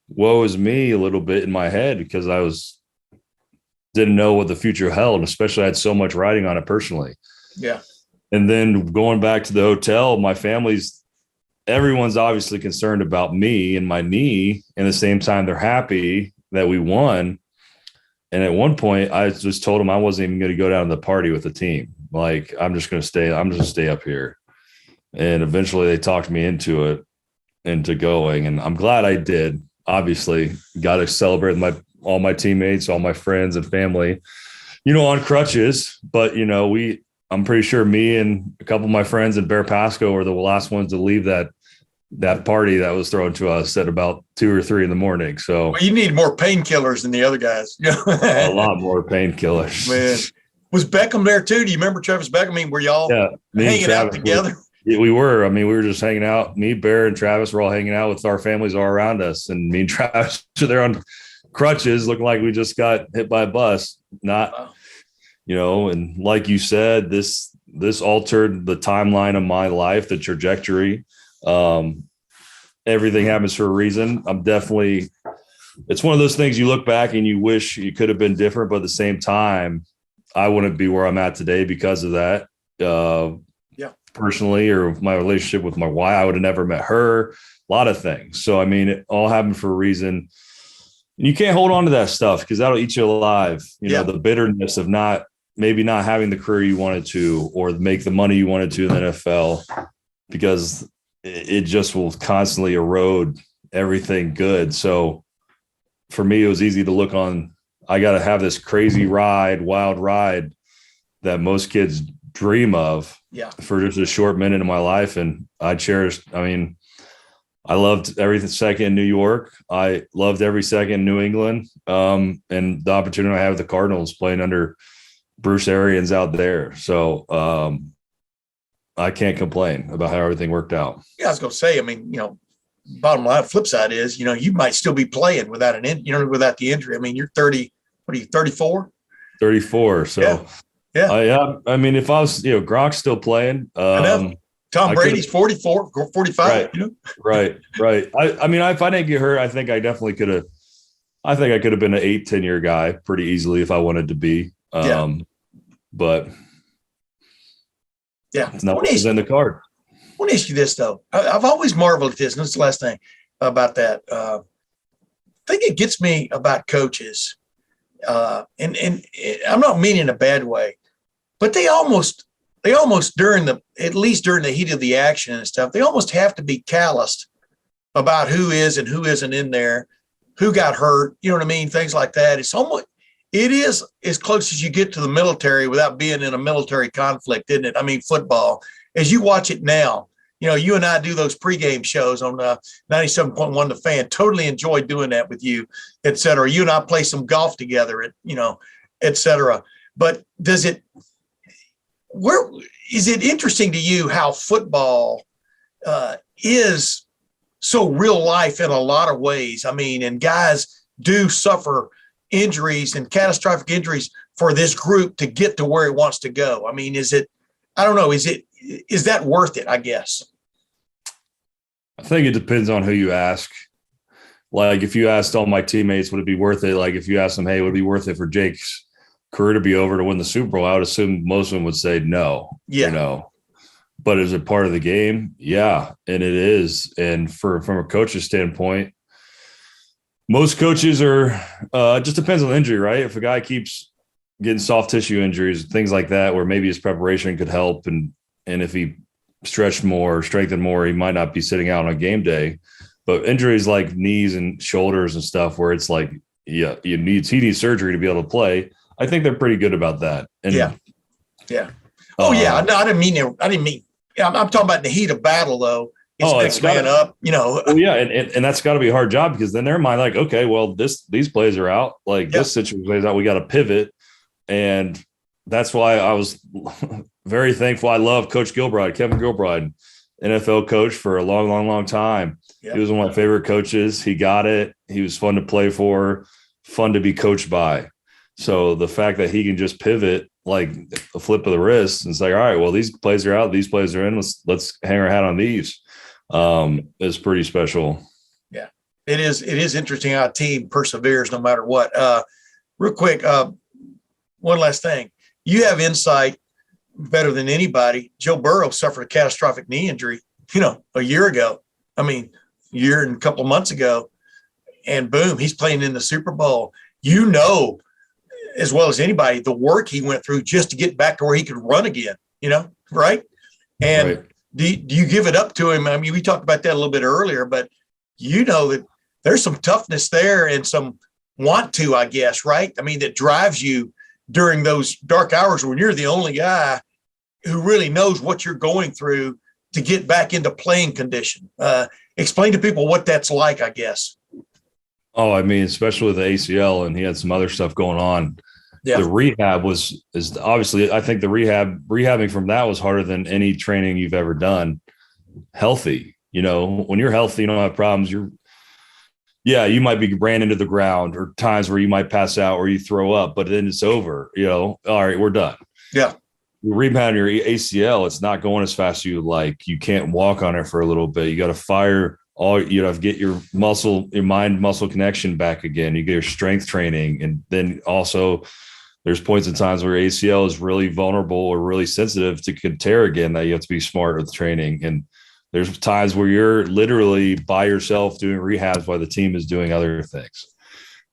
woe is me a little bit in my head, because I didn't know what the future held, especially I had so much riding on it personally. Yeah. And then going back to the hotel, everyone's obviously concerned about me and my knee. And at the same time, they're happy that we won. And at one point, I just told them I wasn't even going to go down to the party with the team. Like, I'm just going to stay up here. And eventually they talked me into going. And I'm glad I did. Obviously, got to celebrate with all my teammates, all my friends and family, on crutches. But, I'm pretty sure me and a couple of my friends in Bear Pasco were the last ones to leave that party that was thrown to us at about 2 or 3 in the morning. So, well, you need more painkillers than the other guys. A lot more painkillers. Man, was Beckham there too? Do you remember Travis Beckham? I mean, were y'all hanging out together? We were. I mean, we were just hanging out. Me, Bear, and Travis were all hanging out with our families all around us. And me and Travis were there on crutches, looking like we just got hit by a bus. And like you said, this altered the timeline of my life, the trajectory. Everything happens for a reason. It's one of those things you look back and you wish you could have been different, but at the same time, I wouldn't be where I'm at today because of that. Personally, or my relationship with my wife, I would have never met her, a lot of things. So, I mean, it all happened for a reason. You can't hold on to that stuff because that'll eat you alive. The bitterness of maybe not having the career you wanted to, or make the money you wanted to in the NFL, because it just will constantly erode everything good. So for me, it was easy to look on. I got to have this crazy wild ride that most kids dream of for just a short minute in my life. And I loved every second in New York. I loved every second in New England. And the opportunity I had with the Cardinals playing under Bruce Arians out there. So I can't complain about how everything worked out. Yeah, I was going to say, I mean, bottom line, flip side is, you might still be playing without without the injury. I mean, you're 30, what are you, 34? 34. So Yeah. I mean, if I was, Gronk's still playing. I know. Tom Brady's 44, 45. Right. You know? Right. I mean, if I didn't get hurt, I think I definitely could have. I think I could have been an 8-10 year guy pretty easily if I wanted to be. But it's not in the card. I want to ask you this though. I've always marveled at this, and this is the last thing about that. I think it gets me about coaches, and I'm not meaning in a bad way, but they almost at least during the heat of the action and stuff, they almost have to be calloused about who is and who isn't in there, who got hurt, you know what I mean? Things like that. It is as close as you get to the military without being in a military conflict, isn't it? I mean, football, as you watch it now, you and I do those pregame shows on 97.1 The Fan. Totally enjoy doing that with you, et cetera. You and I play some golf together, et cetera. But is it interesting to you how football is so real life in a lot of ways? I mean, and guys do suffer injuries and catastrophic injuries for this group to get to where it wants to go. I mean, is that worth it, I guess? I think it depends on who you ask. Like if you asked all my teammates, would it be worth it? Like if you asked them, hey, would it be worth it for Jake's career to be over to win the Super Bowl? I would assume most of them would say no. Yeah. But is it part of the game? Yeah, and it is. And from a coach's standpoint, most coaches are it just depends on the injury, right? If a guy keeps getting soft tissue injuries, things like that, where maybe his preparation could help, and if he stretched more, strengthened more, he might not be sitting out on game day. But injuries like knees and shoulders and stuff, where it's like, he needs surgery to be able to play. I think they're pretty good about that. And, yeah. Oh yeah. No, I didn't mean. Yeah, I'm talking about the heat of battle though. It's man up. Well, yeah, and that's got to be a hard job, because then they're mind like, okay, well, these plays are out. Like this situation plays out. We got to pivot, and that's why I was very thankful. I love Coach Kevin Gilbride, NFL coach for a long, long, long time. Yep. He was one of my favorite coaches. He got it. He was fun to play for, fun to be coached by. So the fact that he can just pivot like a flip of the wrist and say, all right, well, these plays are out, these plays are in. Let's hang our hat on these. Is pretty special. Yeah, it is. It is interesting how a team perseveres no matter what. Real quick, one last thing. You have insight better than anybody. Joe Burrow suffered a catastrophic knee injury, a year ago. I mean, a year and a couple of months ago, and boom, he's playing in the Super Bowl. As well as anybody, the work he went through just to get back to where he could run again, right? And right. Do you give it up to him? I mean, we talked about that a little bit earlier, but that there's some toughness there and some want to, I guess, right? I mean, that drives you during those dark hours when you're the only guy who really knows what you're going through to get back into playing condition. Explain to people what that's like, I guess. Oh, I mean, especially with the ACL, and he had some other stuff going on. Yeah. The rehab is obviously, I think the rehabbing from that was harder than any training you've ever done. Healthy, when you're healthy, you don't have problems. You might be ran into the ground, or times where you might pass out or you throw up, but then it's over, all right, we're done. Yeah. You rebound your ACL, it's not going as fast as you like. You can't walk on it for a little bit. You got to fire get your mind muscle connection back again. You get your strength training. And then also there's points in times where ACL is really vulnerable or really sensitive to tear again, that you have to be smart with training. And there's times where you're literally by yourself doing rehabs while the team is doing other things.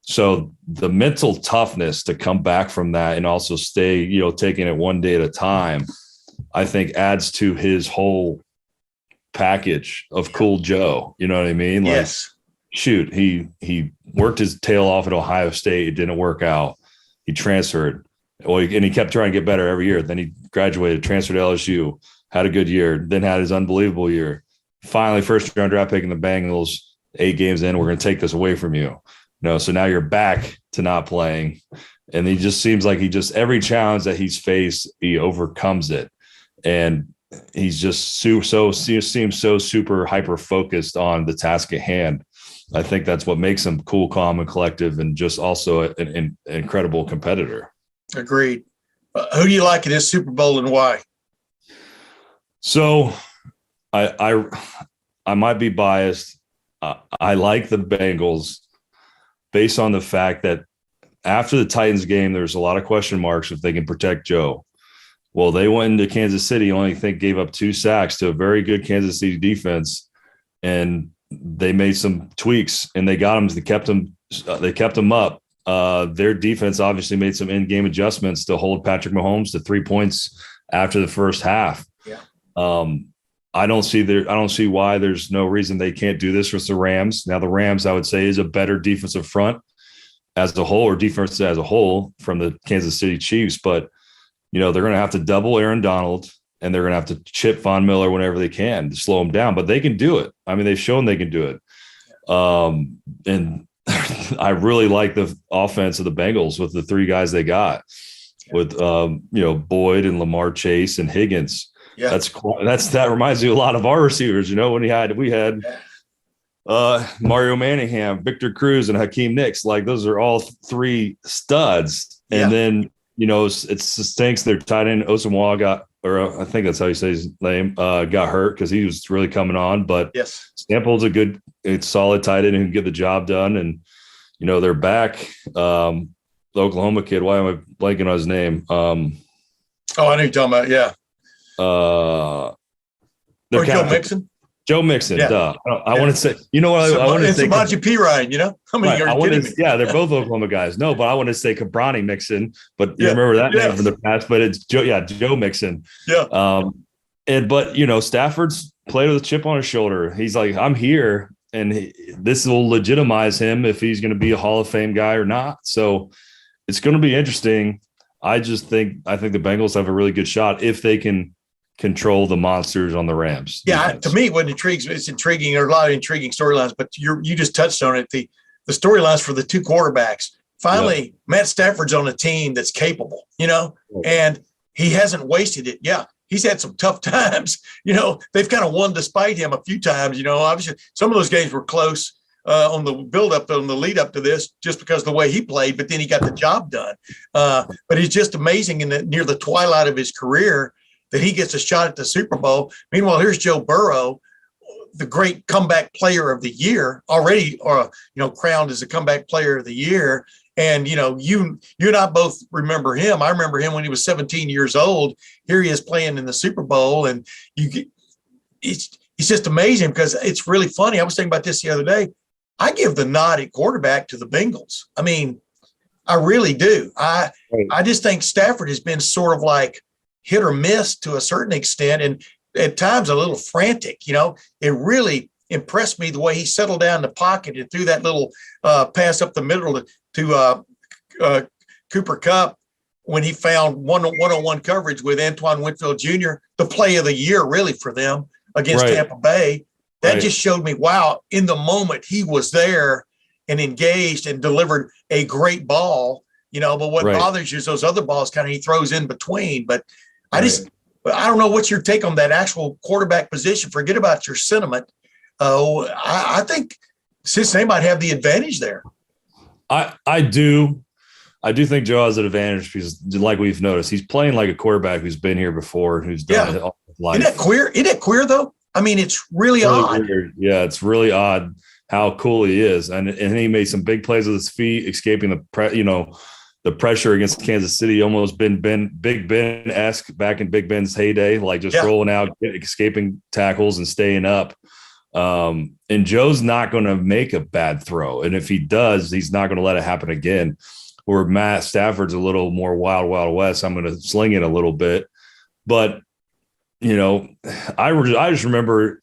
So the mental toughness to come back from that and also stay, taking it one day at a time, I think adds to his whole package of cool Joe. You know what I mean? Like, yes. Shoot, he worked his tail off at Ohio State. It didn't work out. He transferred. And he kept trying to get better every year. Then he graduated, transferred to LSU, had a good year, then had his unbelievable year. Finally, first round draft pick in the Bengals, 8 games in, we're going to take this away from you. So now you're back to not playing. And he just seems like every challenge that he's faced, he overcomes it. And he's just seems so super hyper focused on the task at hand. I think that's what makes him cool, calm, and collective, and just also an incredible competitor. Agreed. Who do you like in this Super Bowl and why? So I might be biased. I like the Bengals based on the fact that after the Titans game, there's a lot of question marks if they can protect Joe. Well, they went into Kansas City, only gave up 2 sacks to a very good Kansas City defense, and they made some tweaks and they got them. They kept them up. Their defense obviously made some in-game adjustments to hold Patrick Mahomes to 3 points after the first half. Yeah. I don't see why there's no reason they can't do this with the Rams. Now, the Rams, I would say, is a better defensive front as a whole, or defense as a whole, from the Kansas City Chiefs. But, they're going to have to double Aaron Donald, and they're going to have to chip Von Miller whenever they can to slow him down. But they can do it. I mean, they've shown they can do it. And I really like the offense of the Bengals with the 3 guys they got, with Boyd and Lamar Chase and Higgins. Yeah. That reminds me a lot of our receivers. We had Mario Manningham, Victor Cruz, and Hakeem Nicks. Like, those are all 3 studs. And then it stinks their tight end Osamoah I think that's how you say his name, got hurt because he was really coming on. But yes, Sample's it's solid tight end who can get the job done. And they're back. The Oklahoma kid. Why am I blanking on his name? I know you're talking about. Yeah. Joe Mixon. Joe Mixon. Yeah. Duh. I want to say. I want to say Samaje Perine. They're both Oklahoma guys. No, but I want to say Cabrani Mixon. But you remember that name from the past. But it's Joe. Yeah, Joe Mixon. Yeah. But Stafford's played with a chip on his shoulder. He's like, I'm here. And this will legitimize him if he's going to be a Hall of Fame guy or not. So it's going to be interesting. I think the Bengals have a really good shot if they can control the monsters on the Rams. Yeah, to me, it's intriguing. There are a lot of intriguing storylines, but you just touched on it. The storylines for the 2 quarterbacks. Finally, Matt Stafford's on a team that's capable, and he hasn't wasted it. Yeah. He's had some tough times. They've kind of won despite him a few times. Obviously some of those games were close on the build-up, on the lead-up to this, just because of the way he played, but then he got the job done. But he's just amazing near the twilight of his career that he gets a shot at the Super Bowl. Meanwhile, here's Joe Burrow, the great comeback player of the year, already crowned as a comeback player of the year. And, you and I both remember him. I remember him when he was 17 years old. Here he is playing in the Super Bowl. And it's just amazing because it's really funny. I was thinking about this the other day. I give the nod at quarterback to the Bengals. I mean, I really do. I just think Stafford has been sort of like hit or miss to a certain extent, and at times a little frantic. It really impressed me the way he settled down in the pocket and threw that little pass up the middle to Cooper Kupp when he found one-on-one coverage with Antoine Winfield Jr., the play of the year really for them against Tampa Bay. That just showed me, wow, in the moment he was there and engaged and delivered a great ball, but what bothers you is those other balls kind of he throws in between. But I don't know what's your take on that actual quarterback position. Forget about your sentiment. I think Cincinnati might have the advantage there. I do think Joe has an advantage because, like we've noticed, he's playing like a quarterback who's been here before, who's done it all his life. Isn't that queer though? I mean, it's really odd. Weird. Yeah, it's really odd how cool he is, and he made some big plays with his feet, escaping the pressure against Kansas Cig, almost Big Ben-esque back in Big Ben's heyday, like just rolling out, escaping tackles and staying up. And Joe's not going to make a bad throw. And if he does, he's not going to let it happen again. Where Matt Stafford's a little more wild west. I'm going to sling it a little bit. But, I just remember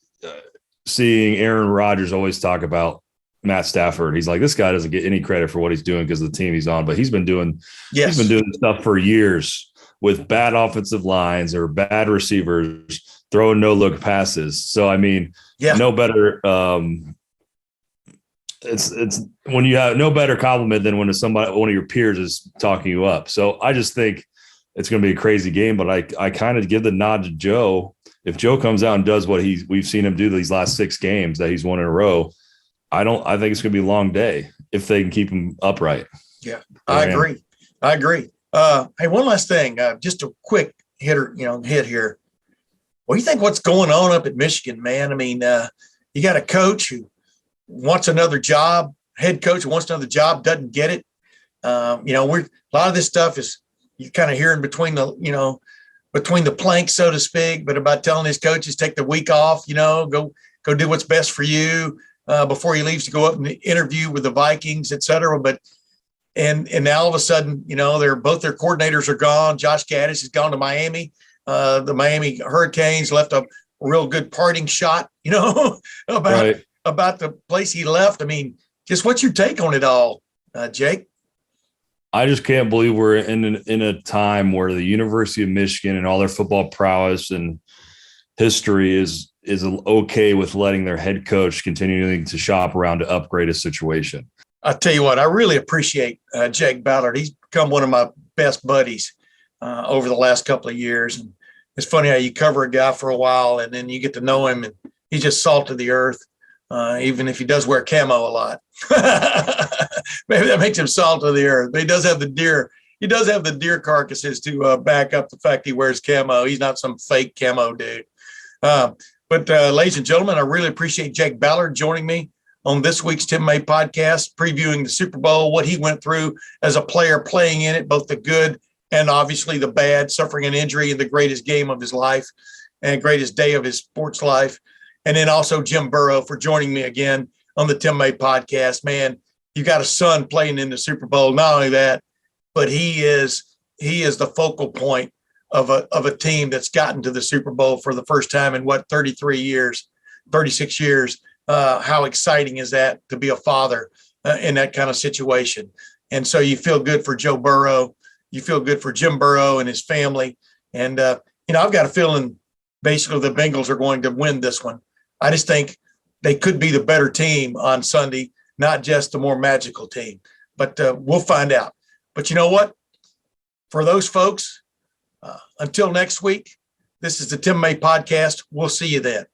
seeing Aaron Rodgers always talk about Matt Stafford. He's like, this guy doesn't get any credit for what he's doing because of the team he's on, but he's been doing this stuff for years with bad offensive lines or bad receivers throwing no-look passes. So, I mean, no better it's when you have no better compliment than when one of your peers is talking you up. So I just think it's going to be a crazy game, but I kind of give the nod to Joe. If Joe comes out and does what we've seen him do these last 6 games that he's won in a row, I think it's going to be a long day if they can keep him upright. Yeah, I agree. Hey, one last thing, just a quick hit here. What do you think what's going on up at Michigan, man? I mean, you got a coach who wants another job, head coach who wants another job, doesn't get it. A lot of this stuff is you kind of hearing between the planks, so to speak, but about telling his coaches take the week off, go do what's best for you before he leaves to go up and interview with the Vikings, et cetera. But and now all of a sudden, both their coordinators are gone. Josh Gaddis has gone to Miami. The Miami Hurricanes left a real good parting shot, about the place he left. I mean, just what's your take on it all, Jake? I just can't believe we're in a time where the University of Michigan and all their football prowess and history is okay with letting their head coach continuing to shop around to upgrade a situation. I'll tell you what, I really appreciate Jake Ballard. He's become one of my best buddies over the last couple of years. And it's funny how you cover a guy for a while and then you get to know him and he's just salt of the earth, even if he does wear camo a lot. Maybe that makes him salt of the earth. But he does have the deer. He does have the deer carcasses to back up the fact he wears camo. He's not some fake camo dude. But ladies and gentlemen, I really appreciate Jake Ballard joining me on this week's Tim May podcast, previewing the Super Bowl, what he went through as a player playing in it, both the good and obviously the bad, suffering an injury in the greatest game of his life and greatest day of his sports life. And then also Jim Burrow for joining me again on the Tim May podcast. Man, you got a son playing in the Super Bowl. Not only that, but he is the focal point of a team that's gotten to the Super Bowl for the first time in 36 years. How exciting is that to be a father in that kind of situation? And so you feel good for Joe Burrow. You feel good for Jim Burrow and his family. And, I've got a feeling basically the Bengals are going to win this one. I just think they could be the better team on Sunday, not just the more magical team. But we'll find out. But you know what? For those folks, until next week, this is the Tim May podcast. We'll see you then.